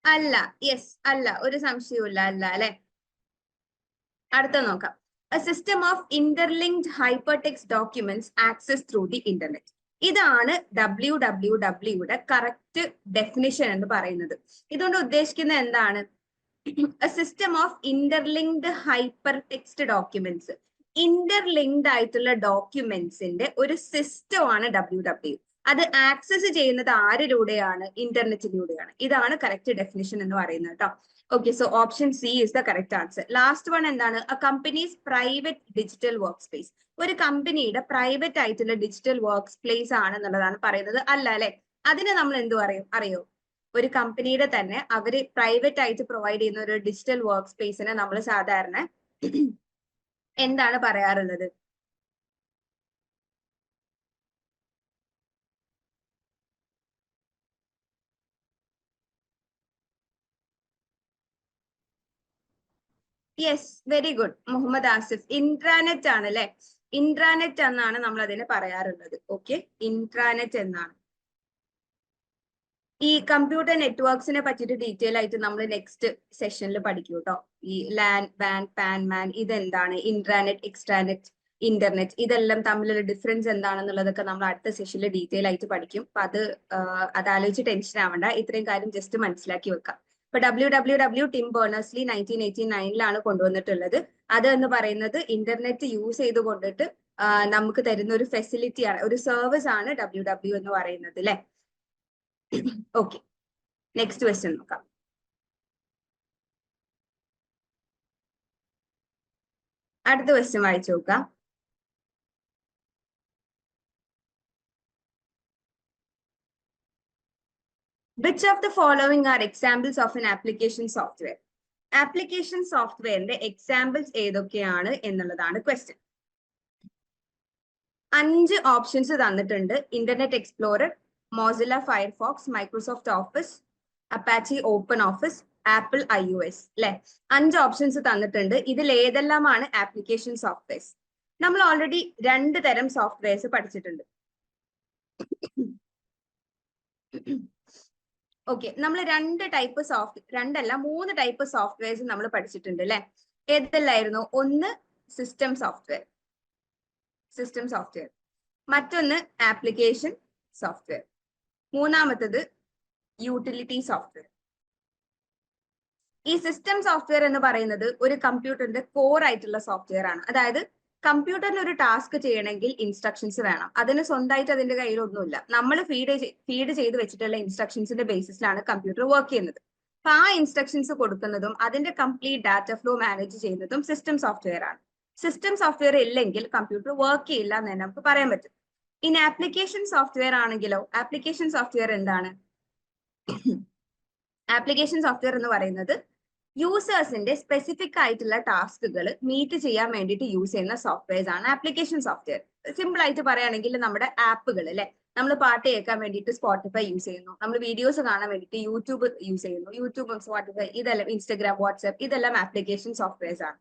അല്ല. യെസ്, അല്ല, ഒരു സംശയവും അല്ല അല്ലെ. അടുത്ത നോക്കാം. A system of interlinked hypertext documents access through the internet. ഇതാണ് WWWയുടെ കറക്റ്റ് ഡെഫിനിഷൻ എന്ന് പറയുന്നത്. ഇതുകൊണ്ട് ഉദ്ദേശിക്കുന്നത് എന്താണ്? A system of interlinked hypertext documents. Interlinked ആയിട്ടുള്ള ഡോക്യുമെന്റ്സിന്റെ ഒരു സിസ്റ്റം ആണ് WW. അത് ആക്സസ് ചെയ്യുന്നത് ആരിലൂടെയാണ്? ഇന്റർനെറ്റിലൂടെയാണ്. ഇതാണ് കറക്റ്റ് ഡെഫിനിഷൻ എന്ന് പറയുന്നത് കേട്ടോ. Okay, so option C is the correct answer. Last one എന്താണ്? A company's private digital work space. ഒരു കമ്പനിയുടെ പ്രൈവറ്റ് ആയിട്ടുള്ള ഡിജിറ്റൽ വർക്ക് സ്പേസ് ആണെന്നുള്ളതാണ് പറയുന്നത്. അല്ല അല്ലെ, അതിന് നമ്മൾ എന്ത് പറയും അറിയോ? ഒരു കമ്പനിയുടെ തന്നെ അവര് പ്രൈവറ്റ് ആയിട്ട് പ്രൊവൈഡ് ചെയ്യുന്ന ഒരു ഡിജിറ്റൽ വർക്ക് സ്പേസിനെ നമ്മൾ സാധാരണ എന്താണ് പറയാറുള്ളത്? Yes, very good Muhammad Asif. Intranet ആണ് അല്ലെ. ഇൻട്രാനെറ്റ് എന്നാണ് നമ്മൾ അതിനെ പറയാറുള്ളത്. ഓക്കെ, ഇൻട്രാനെറ്റ് എന്നാണ്. ഈ കമ്പ്യൂട്ടർ നെറ്റ്വർക്സിനെ പറ്റിയിട്ട് ഡീറ്റെയിൽ ആയിട്ട് നമ്മൾ നെക്സ്റ്റ് സെഷനിൽ പഠിക്കും കേട്ടോ. ഈ ലാൻ, വാൻ, പാൻ, മാൻ, ഇതെന്താണ്, ഇൻട്രാനെറ്റ്, എക്സ്ട്രാനെറ്റ്, ഇന്റർനെറ്റ്, ഇതെല്ലാം തമ്മിലുള്ള ഡിഫറൻസ് എന്താണെന്നുള്ളതൊക്കെ നമ്മൾ അടുത്ത സെഷനിൽ ഡീറ്റെയിൽ ആയിട്ട് പഠിക്കും. അപ്പൊ അതാലോചിച്ച് ടെൻഷൻ ആവണ്ട, ഇത്രയും കാര്യം ജസ്റ്റ് മനസ്സിലാക്കി വെക്കാം. ഇപ്പൊ WWW ടിം ബേണേഴ്സ്ലി 1989 കൊണ്ടുവന്നിട്ടുള്ളത്. അത് എന്ന് പറയുന്നത് ഇന്റർനെറ്റ് യൂസ് ചെയ്ത് കൊണ്ടിട്ട് നമുക്ക് തരുന്ന ഒരു ഫെസിലിറ്റി ആണ്, ഒരു സർവീസ് ആണ് WW എന്ന് പറയുന്നത് അല്ലെ. ഓക്കെ, നെക്സ്റ്റ് ക്വസ്റ്റ്യൻ നോക്കാം. അടുത്ത ക്വസ്റ്റ്യൻ വായിച്ചു നോക്കാം. Which of the following are examples of an application software? Application സോഫ്റ്റ്വെയറിന്റെ എക്സാമ്പിൾസ് ഏതൊക്കെയാണ് എന്നുള്ളതാണ് ക്വസ്റ്റ്യൻ. 5 ഓപ്ഷൻസ് തന്നിട്ടുണ്ട്. Internet explorer, Mozilla Firefox, Microsoft office, Apache open office, apple iOS അല്ലെ. 5 ഓപ്ഷൻസ് തന്നിട്ടുണ്ട്. ഇതിൽ ഏതെല്ലാമാണ് ആപ്ലിക്കേഷൻ സോഫ്റ്റ്വെയർസ്? നമ്മൾ ഓൾറെഡി 2 തരം സോഫ്റ്റ്വെയർസ് പഠിച്ചിട്ടുണ്ട്. ഓക്കെ, നമ്മൾ മൂന്ന് ടൈപ്പ് സോഫ്റ്റ്വെയർസ് നമ്മൾ പഠിച്ചിട്ടുണ്ട് അല്ലെ. ഏതെല്ലായിരുന്നു? ഒന്ന് സിസ്റ്റം സോഫ്റ്റ്വെയർ, മറ്റൊന്ന് ആപ്ലിക്കേഷൻ സോഫ്റ്റ്വെയർ, മൂന്നാമത്തത് യൂട്ടിലിറ്റി സോഫ്റ്റ്വെയർ. ഈ സിസ്റ്റം സോഫ്റ്റ്വെയർ എന്ന് പറയുന്നത് ഒരു കമ്പ്യൂട്ടറിന്റെ കോർ ആയിട്ടുള്ള സോഫ്റ്റ്വെയർ ആണ്. അതായത് കമ്പ്യൂട്ടറിന് ഒരു ടാസ്ക് ചെയ്യണമെങ്കിൽ ഇൻസ്ട്രക്ഷൻസ് വേണം. അതിന് സ്വന്തമായിട്ട് അതിന്റെ കയ്യിലൊന്നുമില്ല. നമ്മൾ ഫീഡ് ചെയ്ത് വെച്ചിട്ടുള്ള ഇൻസ്ട്രക്ഷൻസിന്റെ ബേസിസിലാണ് കമ്പ്യൂട്ടർ വർക്ക് ചെയ്യുന്നത്. അപ്പൊ ആ ഇൻസ്ട്രക്ഷൻസ് കൊടുക്കുന്നതും അതിന്റെ കംപ്ലീറ്റ് ഡാറ്റ ഫ്ലോ മാനേജ് ചെയ്യുന്നതും സിസ്റ്റം സോഫ്റ്റ്വെയർ ആണ്. സിസ്റ്റം സോഫ്റ്റ്വെയർ ഇല്ലെങ്കിൽ കമ്പ്യൂട്ടർ വർക്ക് ചെയ്യില്ല എന്ന് തന്നെ നമുക്ക് പറയാൻ പറ്റും. ഇനി ആപ്ലിക്കേഷൻ സോഫ്റ്റ്വെയർ ആണെങ്കിലോ, ആപ്ലിക്കേഷൻ സോഫ്റ്റ്വെയർ എന്താണ്? ആപ്ലിക്കേഷൻ സോഫ്റ്റ്വെയർ എന്ന് പറയുന്നത് യൂസേഴ്സിന്റെ സ്പെസിഫിക് ആയിട്ടുള്ള ടാസ്കുകൾ മീറ്റ് ചെയ്യാൻ വേണ്ടിയിട്ട് യൂസ് ചെയ്യുന്ന സോഫ്റ്റ്വെയർസ് ആണ് ആപ്ലിക്കേഷൻ സോഫ്റ്റ്വെയർ. സിമ്പിൾ ആയിട്ട് പറയുകയാണെങ്കിൽ നമ്മുടെ ആപ്പുകൾ അല്ലെ, നമ്മൾ പാട്ട് കേൾക്കാൻ വേണ്ടിയിട്ട് സ്പോട്ടിഫൈ യൂസ് ചെയ്യുന്നു, നമ്മൾ വീഡിയോസ് കാണാൻ വേണ്ടിയിട്ട് യൂട്യൂബ് യൂസ് ചെയ്യുന്നു, യൂട്യൂബും സ്പോട്ടിഫൈ ഇതെല്ലാം, ഇൻസ്റ്റഗ്രാം, വാട്സ്ആപ്പ് ഇതെല്ലാം ആപ്ലിക്കേഷൻ സോഫ്റ്റ്വെയർസ് ആണ്.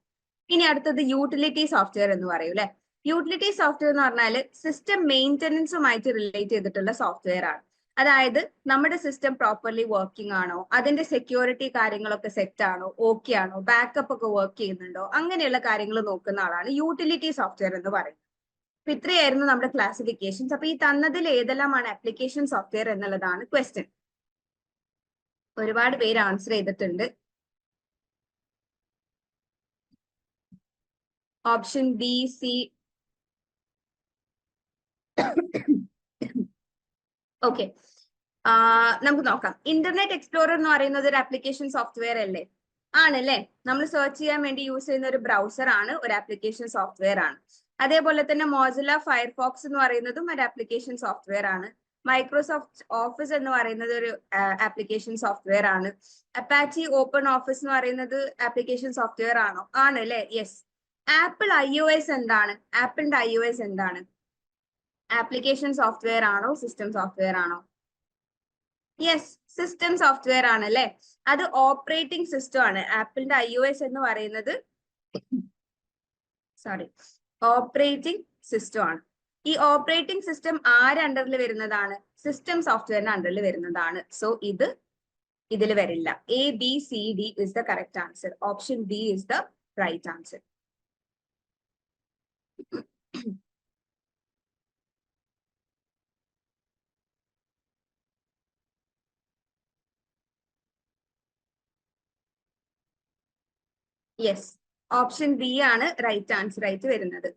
ഇനി അടുത്തത് യൂട്ടിലിറ്റി സോഫ്റ്റ്വെയർ എന്ന് പറയും അല്ലെ. യൂട്ടിലിറ്റി സോഫ്റ്റ്വെയർ എന്ന് പറഞ്ഞാൽ സിസ്റ്റം മെയിൻ്റനൻസുമായിട്ട് റിലേറ്റ് ചെയ്തിട്ടുള്ള സോഫ്റ്റ്വെയർ ആണ്. അതായത് നമ്മുടെ സിസ്റ്റം പ്രോപ്പർലി വർക്കിംഗ് ആണോ, അതിന്റെ സെക്യൂരിറ്റി കാര്യങ്ങളൊക്കെ സെറ്റ് ആണോ, ഓക്കെ ആണോ, ബാക്കപ്പ് ഒക്കെ വർക്ക് ചെയ്യുന്നുണ്ടോ, അങ്ങനെയുള്ള കാര്യങ്ങൾ നോക്കുന്ന ആളാണ് യൂട്ടിലിറ്റി സോഫ്റ്റ്വെയർ എന്ന് പറയുന്നത്. അപ്പൊ ഇത്രയായിരുന്നു നമ്മുടെ ക്ലാസിഫിക്കേഷൻസ്. അപ്പൊ ഈ തന്നതിൽ ഏതെല്ലാമാണ് ആപ്ലിക്കേഷൻ സോഫ്റ്റ്വെയർ എന്നുള്ളതാണ് ക്വസ്റ്റ്യൻ. ഒരുപാട് പേര് ആൻസർ ചെയ്തിട്ടുണ്ട്. Option B, C. ഓക്കെ, നമുക്ക് നോക്കാം. ഇന്റർനെറ്റ് എക്സ്പ്ലോറർ എന്ന് പറയുന്നത് ഒരു ആപ്ലിക്കേഷൻ സോഫ്റ്റ്വെയർ അല്ലേ? ആണല്ലേ. നമ്മൾ സെർച്ച് ചെയ്യാൻ വേണ്ടി യൂസ് ചെയ്യുന്ന ഒരു ബ്രൗസർ ആണ്, ഒരു ആപ്ലിക്കേഷൻ സോഫ്റ്റ്വെയർ ആണ്. അതേപോലെ തന്നെ മോസില്ല ഫയർഫോക്സ് എന്ന് പറയുന്നതും ഒരു ആപ്ലിക്കേഷൻ സോഫ്റ്റ്വെയർ ആണ്. മൈക്രോസോഫ്റ്റ് ഓഫീസ് എന്ന് പറയുന്നത് ഒരു ആപ്ലിക്കേഷൻ സോഫ്റ്റ്വെയർ ആണ്. അപ്പാച്ചി ഓപ്പൺ ഓഫീസ് എന്ന് പറയുന്നത് ആപ്ലിക്കേഷൻ സോഫ്റ്റ്വെയർ ആണോ? ആണല്ലേ, യെസ്. ആപ്പിൾ iOS എന്താണ്? ആപ്പിളിന്റെ iOS എന്താണ്? ആപ്ലിക്കേഷൻ സോഫ്റ്റ്വെയർ ആണോ, സിസ്റ്റം സോഫ്റ്റ്വെയർ ആണോ? യെസ്, സിസ്റ്റം സോഫ്റ്റ്വെയർ ആണ് അല്ലെ. അത് ഓപ്പറേറ്റിംഗ് സിസ്റ്റം ആണ്. ആപ്പിളിന്റെ iOS എന്ന് പറയുന്നത് ഓപ്പറേറ്റിംഗ് സിസ്റ്റം ആണ്. ഈ ഓപ്പറേറ്റിംഗ് സിസ്റ്റം ആര് അണ്ടറിൽ വരുന്നതാണ്? സിസ്റ്റം സോഫ്റ്റ്വെയറിന്റെ അണ്ടറിൽ വരുന്നതാണ്. സോ ഇതിൽ വരില്ല. ABCD is the correct answer. Option B is the right answer. Yes, option B ആണ് റൈറ്റ് ആൻസർ ആയിട്ട് വരുന്നത്.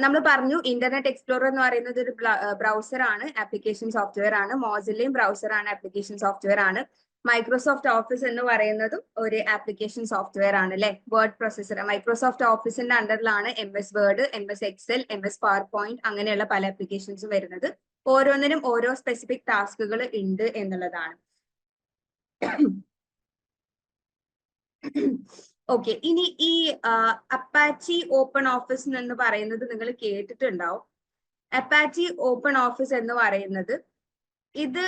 നമ്മൾ പറഞ്ഞു ഇന്റർനെറ്റ് എക്സ്പ്ലോറർ എന്ന് പറയുന്നത് ഒരു ബ്രൗസർ ആണ്, ആപ്ലിക്കേഷൻ സോഫ്റ്റ്വെയർ ആണ്. മോസില്ലയും ബ്രൗസർ ആണ്, ആപ്ലിക്കേഷൻ സോഫ്റ്റ്വെയർ ആണ്. മൈക്രോസോഫ്റ്റ് ഓഫീസ് എന്ന് പറയുന്നതും ഒരു ആപ്ലിക്കേഷൻ സോഫ്റ്റ്വെയർ ആണ് അല്ലെ. വേർഡ് പ്രൊസസർ മൈക്രോസോഫ്റ്റ് ഓഫീസിന്റെ അണ്ടറിലാണ് MS word, MS Excel, MS PowerPoint അങ്ങനെയുള്ള പല ആപ്ലിക്കേഷൻസും വരുന്നത്. ഓരോന്നിനും ഓരോ സ്പെസിഫിക് ടാസ്കുകൾ ഉണ്ട് എന്നുള്ളതാണ്. ഓക്കെ, ഇനി ഈ അപ്പാച്ചി ഓപ്പൺ ഓഫീസ് എന്ന് പറയുന്നത് നിങ്ങൾ കേട്ടിട്ടുണ്ടാവും. അപ്പാച്ചി ഓപ്പൺ ഓഫീസ് എന്ന് പറയുന്നത് ഇത്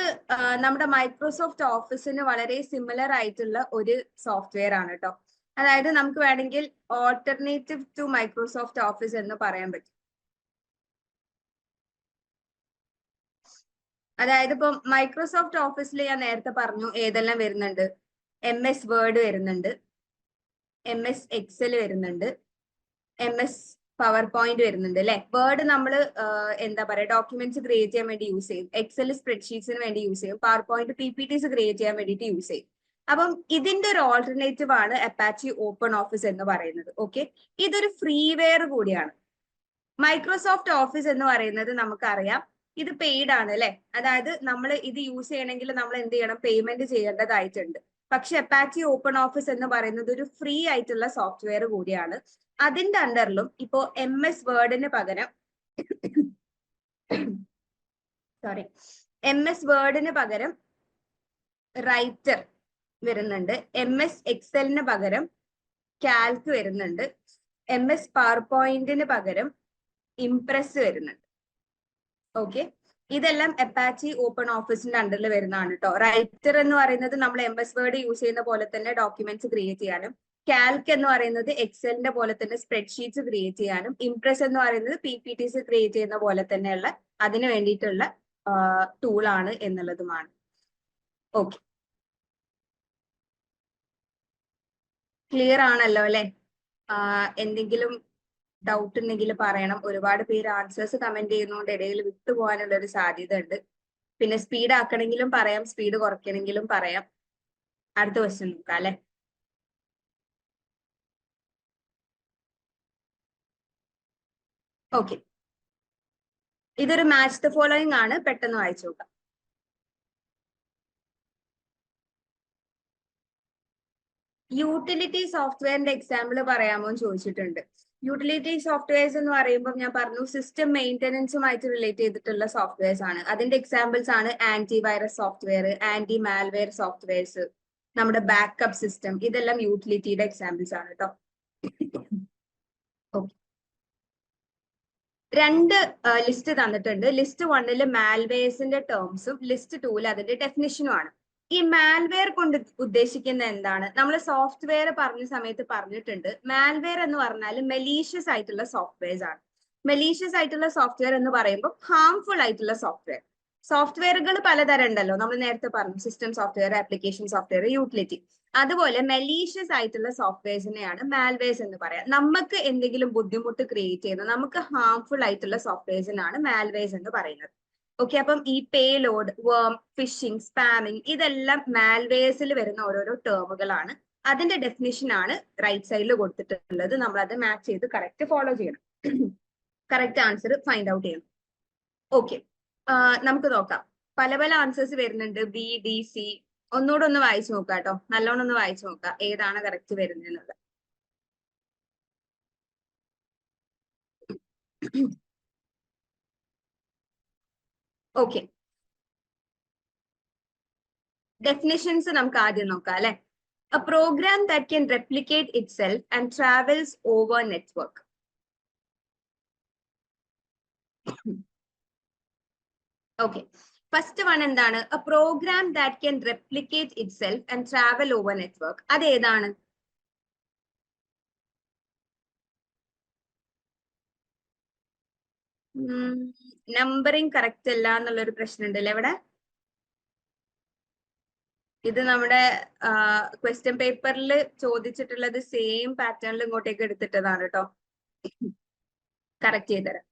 നമ്മുടെ മൈക്രോസോഫ്റ്റ് ഓഫീസിന് വളരെ സിമിലർ ആയിട്ടുള്ള ഒരു സോഫ്റ്റ്വെയർ ആണ് കേട്ടോ. അതായത് നമുക്ക് വേണമെങ്കിൽ ഓൾട്ടർനേറ്റീവ് ടു മൈക്രോസോഫ്റ്റ് ഓഫീസ് എന്ന് പറയാൻ പറ്റും. അതായത് ഇപ്പം മൈക്രോസോഫ്റ്റ് ഓഫീസിൽ ഞാൻ നേരത്തെ പറഞ്ഞു ഏതെല്ലാം വരുന്നുണ്ട്. MS വേർഡ് വരുന്നുണ്ട്, MS എക്സൽ വരുന്നുണ്ട്, MS പവർ പോയിന്റ് വരുന്നുണ്ട് അല്ലെ. വേർഡ് നമ്മൾ എന്താ പറയുക, ഡോക്യുമെന്റ്സ് ക്രിയേറ്റ് ചെയ്യാൻ വേണ്ടി യൂസ് ചെയ്യും. എക്സൽ സ്പ്രെഡ്ഷീറ്റ്സിന് വേണ്ടി യൂസ് ചെയ്യും. പവർ പോയിന്റ് PPTs ക്രിയേറ്റ് ചെയ്യാൻ വേണ്ടിയിട്ട് യൂസ് ചെയ്യും. അപ്പം ഇതിന്റെ ഒരു ഓൾട്ടർനേറ്റീവ് ആണ് അപ്പാച്ചി ഓപ്പൺ ഓഫീസ് എന്ന് പറയുന്നത്. ഓക്കെ, ഇതൊരു ഫ്രീവെയർ കൂടിയാണ്. മൈക്രോസോഫ്റ്റ് ഓഫീസ് എന്ന് പറയുന്നത് നമുക്കറിയാം ഇത് പെയ്ഡ് ആണ് അല്ലെ. അതായത് നമ്മൾ ഇത് യൂസ് ചെയ്യണമെങ്കിൽ നമ്മൾ എന്ത് ചെയ്യണം, പേയ്മെന്റ് ചെയ്യേണ്ടതായിട്ടുണ്ട്. പക്ഷെ അപ്പാച്ചി ഓപ്പൺ ഓഫീസ് എന്ന് പറയുന്നത് ഒരു ഫ്രീ ആയിട്ടുള്ള സോഫ്റ്റ്വെയർ കൂടിയാണ്. അതിന്റെ അണ്ടറിലും ഇപ്പോ MS വേർഡിന് പകരം MS വേർഡിന് പകരം റൈറ്റർ വരുന്നുണ്ട്, MS എക്സലിന് പകരം കാൽക്ക് വരുന്നുണ്ട്, MS പവർ പോയിന്റിന് പകരം ഇംപ്രസ് വരുന്നുണ്ട്. ഓക്കെ, ഇതെല്ലാം അപ്പാച്ചി ഓപ്പൺ ഓഫീസിന്റെ അണ്ടറിൽ വരുന്നതാണ് കേട്ടോ. റൈറ്റർ എന്ന് പറയുന്നത് നമ്മൾ MS വേർഡ് യൂസ് ചെയ്യുന്ന പോലെ തന്നെ ഡോക്യുമെന്റ്സ് ക്രിയേറ്റ് ചെയ്യാനും, കാൽക്ക് എന്ന് പറയുന്നത് എക്സലിന്റെ പോലെ തന്നെ സ്പ്രെഡ്ഷീറ്റ്സ് ക്രിയേറ്റ് ചെയ്യാനും, ഇംപ്രസ് എന്ന് പറയുന്നത് PPTs ക്രിയേറ്റ് ചെയ്യുന്ന പോലെ തന്നെയുള്ള അതിന് വേണ്ടിയിട്ടുള്ള ടൂളാണ് എന്നുള്ളതുമാണ്. ഓക്കെ, ക്ലിയർ ആണല്ലോ അല്ലെ? എന്തെങ്കിലും ഡൗട്ട് ഉണ്ടെങ്കിൽ പറയണം. ഒരുപാട് പേര് ആൻസേഴ്സ് കമന്റ് ചെയ്യുന്നതുകൊണ്ട് ഇടയിൽ വിട്ടുപോകാനുള്ള ഒരു സാധ്യത ഉണ്ട്. പിന്നെ സ്പീഡ് ആക്കണമെങ്കിലും പറയാം, സ്പീഡ് കുറയ്ക്കണമെങ്കിലും പറയാം. അടുത്ത ക്വസ്റ്റ്യൻ നോക്കാം അല്ലെ? ഓക്കെ, ഇതൊരു മാച്ച് ദ ഫോളോയിങ് ആണ്, പെട്ടെന്ന് വായിച്ചു നോക്കാം. യൂട്ടിലിറ്റി സോഫ്റ്റ്വെയറിന്റെ എക്സാമ്പിൾ പറയാമോ എന്ന് ചോദിച്ചിട്ടുണ്ട്. യൂട്ടിലിറ്റി സോഫ്റ്റ്വെയർസ് എന്ന് പറയുമ്പോൾ ഞാൻ പറഞ്ഞു സിസ്റ്റം മെയിൻ്റനൻസുമായിട്ട് റിലേറ്റ് ചെയ്തിട്ടുള്ള സോഫ്റ്റ്വെയർസ് ആണ്. അതിന്റെ എക്സാമ്പിൾസ് ആണ് anti virus software, anti malware softwares, നമ്മുടെ ബാക്കപ്പ് സിസ്റ്റം. ഇതെല്ലാം യൂട്ടിലിറ്റിയുടെ എക്സാമ്പിൾസ് ആണ് കേട്ടോ. ഓക്കെ, രണ്ട് ലിസ്റ്റ് തന്നിട്ടുണ്ട്. ലിസ്റ്റ് 1 മാൽവെയർസിന്റെ ടേംസും ലിസ്റ്റ് 2 അതിന്റെ ഡെഫിനിഷനും ആണ്. ഈ മാൽവെയർ കൊണ്ട് ഉദ്ദേശിക്കുന്ന എന്താണ്? നമ്മൾ സോഫ്റ്റ്വെയർ പറഞ്ഞ സമയത്ത് പറഞ്ഞിട്ടുണ്ട്, മാൽവെയർ എന്ന് പറഞ്ഞാൽ മെലീഷ്യസ് ആയിട്ടുള്ള സോഫ്റ്റ്വെയർസ് ആണ്. മെലീഷ്യസ് ആയിട്ടുള്ള സോഫ്റ്റ്വെയർ എന്ന് പറയുമ്പോൾ ഹാംഫുൾ ആയിട്ടുള്ള സോഫ്റ്റ്വെയർ. സോഫ്റ്റ്വെയറുകൾ പലതരം ഉണ്ടല്ലോ, നമ്മൾ നേരത്തെ പറഞ്ഞു, system software, application software, utility. അതുപോലെ മെലീഷ്യസ് ആയിട്ടുള്ള സോഫ്റ്റ്വെയർസിനെയാണ് മാൽവെയർസ് എന്ന് പറയാം. നമുക്ക് എന്തെങ്കിലും ബുദ്ധിമുട്ട് ക്രിയേറ്റ് ചെയ്യുന്ന, നമുക്ക് ഹാംഫുൾ ആയിട്ടുള്ള സോഫ്റ്റ്വെയർസിനാണ് മാൽവെയർസ് എന്ന് പറയുന്നത്. ഓക്കെ, അപ്പം ഈ പേലോഡ്, വേം, ഫിഷിംഗ്, സ്പാമിംഗ് ഇതെല്ലാം മാൽവെയർസിൽ വരുന്ന ഓരോരോ ടേമുകളാണ്. അതിന്റെ ഡെഫിനിഷൻ ആണ് റൈറ്റ് സൈഡിൽ കൊടുത്തിട്ടുള്ളത്. നമ്മൾ അത് മാച്ച് ചെയ്ത് കറക്റ്റ് ഫോളോ ചെയ്യണം. കറക്റ്റ് ആൻസർ ഫൈൻഡ് ഔട്ട് ചെയ്യണം. ഓക്കെ, നമുക്ക് നോക്കാം. പല പല ആൻസേഴ്സ് വരുന്നുണ്ട്, ബി, ഡി, സി. ഒന്നുകൂടെ ഒന്ന് വായിച്ചു നോക്കാം കേട്ടോ, നല്ലോണം ഒന്ന് വായിച്ചു നോക്കാം ഏതാണ് കറക്റ്റ് വരുന്നത്. ഓക്കെ, ഡെഫിനിഷൻസ് നമുക്ക് ആദ്യം നോക്കാം അല്ലെ. A program that can replicate itself and travels over network. Okay, first one എന്താണ്? A program that can replicate itself and travel over network. അത് ഏതാണ്? നമ്പറിങ് കറക്റ്റ് അല്ല എന്നുള്ളൊരു പ്രശ്നമുണ്ട് അല്ലേ ഇവിടെ. ഇത് നമ്മുടെ ക്വസ്റ്റ്യൻ പേപ്പറിൽ ചോദിച്ചിട്ടുള്ളത് സെയിം പാറ്റേണിൽ ഇങ്ങോട്ടേക്ക് എടുത്തിട്ടതാണ് കേട്ടോ. കറക്റ്റ് ചെയ്തരാം.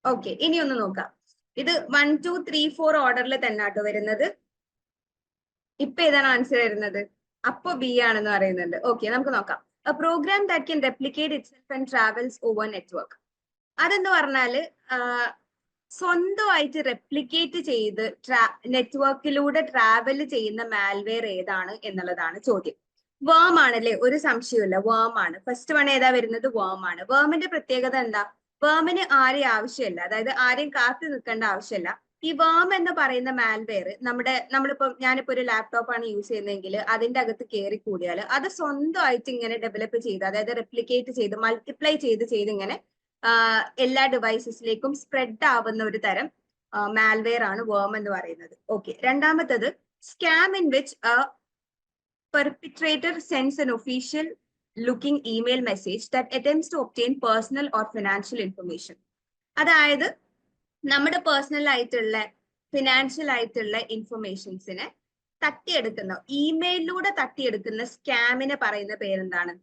ഓക്കെ, ഇനി ഒന്ന് നോക്കാം. ഇത് 1, 2, 3, 4 ഓർഡറിൽ തന്നെ ആട്ടോ വരുന്നത്. ഇപ്പൊ ഏതാണ് ആൻസർ വരുന്നത്? അപ്പൊ ബി ആണെന്ന് പറയുന്നുണ്ട്. ഓക്കെ, നമുക്ക് നോക്കാം. A program that can replicate itself and travels over network. അതെന്ന് പറഞ്ഞാല് സ്വന്തമായിട്ട് റെപ്ലിക്കേറ്റ് ചെയ്ത് നെറ്റ്വർക്കിലൂടെ ട്രാവൽ ചെയ്യുന്ന മാൽവെയർ ഏതാണ് എന്നുള്ളതാണ് ചോദ്യം. വേം ആണല്ലേ, ഒരു സംശയമില്ല, വേം ആണ്. ഫസ്റ്റ് വൺ ഏതാ വരുന്നത്? വേം ആണ്. വേമിന്റെ പ്രത്യേകത എന്താ? വേമിന് ആരെയും ആവശ്യമില്ല, അതായത് ആരെയും കാത്തു നിൽക്കേണ്ട ആവശ്യമില്ല. ഈ വേം എന്ന് പറയുന്ന മാൽവെയർ ഞാനിപ്പോ ഒരു ലാപ്ടോപ്പ് ആണ് യൂസ് ചെയ്യുന്നതെങ്കിൽ അതിന്റെ അകത്ത് കയറി കൂടിയാൽ അത് സ്വന്തമായിട്ട് ഇങ്ങനെ ഡെവലപ്പ് ചെയ്ത്, അതായത് റെപ്ലിക്കേറ്റ് ചെയ്ത് മൾട്ടിപ്ലൈ ചെയ്ത് ഇങ്ങനെ എല്ലാ ഡിവൈസസിലേക്കും സ്പ്രെഡ് ആവുന്ന ഒരു തരം മാൽവെയർ ആണ് വേം എന്ന് പറയുന്നത്. ഓക്കെ, രണ്ടാമത്തത് scam in which perpetrator sends an official looking email message that attempts to obtain personal or financial information. അതായത് നമ്മുടെ പേഴ്സണൽ ആയിട്ടുള്ള ഫിനാൻഷ്യൽ ആയിട്ടുള്ള ഇൻഫർമേഷൻസിനെ തട്ടിയെടുക്കുന്ന, ഇമെയിലിലൂടെ തട്ടിയെടുക്കുന്ന സ്കാമിനെ പറയുന്ന പേരെന്താണ്?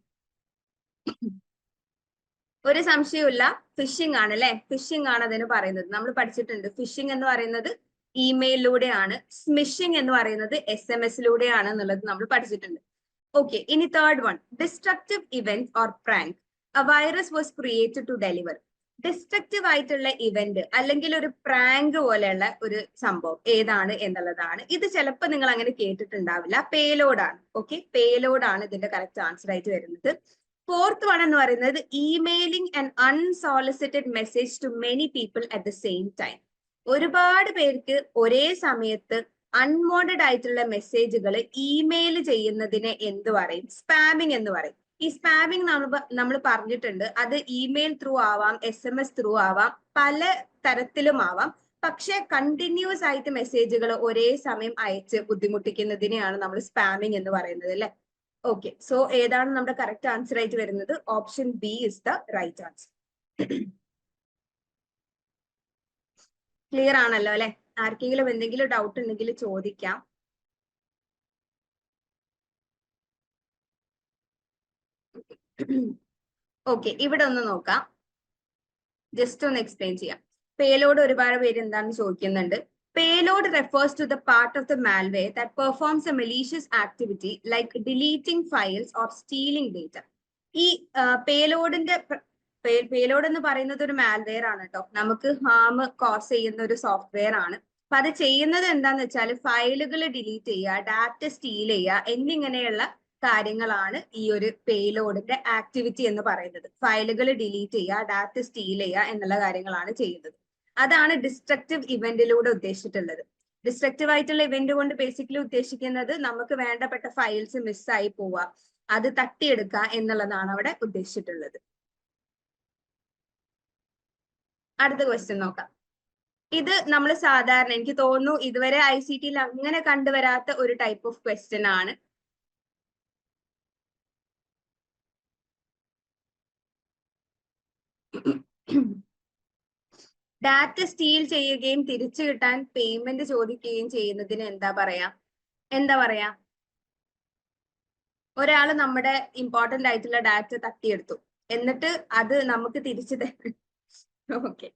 ഒരു സംശയമില്ല, ഫിഷിംഗ് ആണ് അല്ലെ. ഫിഷിംഗ് ആണ് അതിന് പറയുന്നത്. നമ്മൾ പഠിച്ചിട്ടുണ്ട് ഫിഷിംഗ് എന്ന് പറയുന്നത് ഇമെയിലിലൂടെയാണ്, സ്മിഷിംഗ് എന്ന് പറയുന്നത് SMS-ലൂടെയാണ് എന്നുള്ളത് നമ്മൾ പഠിച്ചിട്ടുണ്ട്. ഓക്കെ, ഇനി third one, destructive event or prank. A virus was created to deliver. Destructive ആയിട്ടുള്ള ഇവന്റ് അല്ലെങ്കിൽ ഒരു പ്രാങ്ക് പോലെയുള്ള ഒരു സംഭവം ഏതാണ് എന്നുള്ളതാണ്. ഇത് ചിലപ്പോൾ നിങ്ങൾ അങ്ങനെ കേട്ടിട്ടുണ്ടാവില്ല. പേലോഡാണ്. ഓക്കെ, പേലോഡാണ് ഇതിന്റെ കറക്റ്റ് ആൻസർ ആയിട്ട് വരുന്നത്. ഫോർത്ത് വൺ എന്ന് പറയുന്നത് emailing and unsolicited message to many people at the same time. ഒരുപാട് പേർക്ക് ഒരേ സമയത്ത് അൺവാണ്ടഡ് ആയിട്ടുള്ള മെസ്സേജുകൾ ഇമെയിൽ ചെയ്യുന്നതിനെ എന്ത് പറയും? സ്പാമിംഗ് എന്ന് പറയും. ഈ സ്പാമിംഗ് നമ്മൾ പറഞ്ഞിട്ടുണ്ട്, അത് ഇമെയിൽ ത്രൂ ആവാം, SMS ത്രൂ ആവാം, പല തരത്തിലും ആവാം. പക്ഷെ കണ്ടിന്യൂസ് ആയിട്ട് മെസ്സേജുകൾ ഒരേ സമയം അയച്ച് ബുദ്ധിമുട്ടിക്കുന്നതിനെയാണ് നമ്മൾ സ്പാമിംഗ് എന്ന് പറയുന്നത്, അല്ലെ? ഓക്കെ, സോ ഏതാണ് നമ്മുടെ കറക്റ്റ് ആൻസർ ആയിട്ട് വരുന്നത്? Option B is the right answer. Clear ആണല്ലോ അല്ലെ? ആർക്കെങ്കിലും എന്തെങ്കിലും ഡൗട്ട് ഉണ്ടെങ്കിൽ ചോദിക്കാം. ഓക്കെ, ഇവിടെ ഒന്ന് നോക്കാം, ജസ്റ്റ് ഒന്ന് എക്സ്പ്ലെയിൻ ചെയ്യാം. പേലോഡ് ഒരുപാട് പേര് എന്താണെന്ന് ചോദിക്കുന്നുണ്ട്. Payload refers to the part of the malware that performs a malicious activity like deleting files or stealing data. ഈ പേലോഡിന്റെ പേലോഡ് എന്ന് പറയുന്നത് ഒരു മാൽവെയർ ആണ് കേട്ടോ. നമുക്ക് ഹാം കോസ് ചെയ്യുന്ന ഒരു സോഫ്റ്റ്വെയർ ആണ്. അപ്പൊ അത് ചെയ്യുന്നത് എന്താന്ന് വെച്ചാൽ ഫയലുകൾ ഡിലീറ്റ് ചെയ്യുക, ഡാറ്റ സ്റ്റീൽ ചെയ്യുക എന്നിങ്ങനെയുള്ള കാര്യങ്ങളാണ് ഈ ഒരു പേലോഡിന്റെ ആക്ടിവിറ്റി എന്ന് പറയുന്നത്. ഫയലുകൾ ഡിലീറ്റ് ചെയ്യുക, ഡാറ്റ സ്റ്റീൽ ചെയ്യുക എന്നുള്ള കാര്യങ്ങളാണ് ചെയ്യുന്നത്. അതാണ് ഡിസ്ട്രക്റ്റീവ് ഇവന്റിലൂടെ ഉദ്ദേശിച്ചിട്ടുള്ളത്. ഡിസ്ട്രക്റ്റീവ് ആയിട്ടുള്ള ഇവന്റ് കൊണ്ട് ബേസിക്കലി ഉദ്ദേശിക്കുന്നത് നമുക്ക് വേണ്ടപ്പെട്ട ഫയൽസ് മിസ്സായി പോവുക, അത് തട്ടിയെടുക്കുക എന്നുള്ളതാണ് അവിടെ ഉദ്ദേശിച്ചിട്ടുള്ളത്. അടുത്ത ക്വസ്റ്റ്യൻ നോക്കാം. ഇത് നമ്മൾ സാധാരണ, എനിക്ക് തോന്നുന്നു ഇതുവരെ ICT-യിൽ അങ്ങനെ കണ്ടുവരാത്ത ഒരു ടൈപ്പ് ഓഫ് ക്വസ്റ്റ്യൻ ആണ്. ഡാറ്റ സ്റ്റീൽ ചെയ്യുകയും തിരിച്ചു കിട്ടാൻ പേയ്മെന്റ് ചോദിക്കുകയും ചെയ്യുന്നതിന് എന്താ പറയാ? ഒരാള് നമ്മുടെ ഇമ്പോർട്ടന്റ് ആയിട്ടുള്ള ഡാറ്റ തട്ടിയെടുത്തു, എന്നിട്ട് അത് നമുക്ക് തിരിച്ചു ഓക്കെ,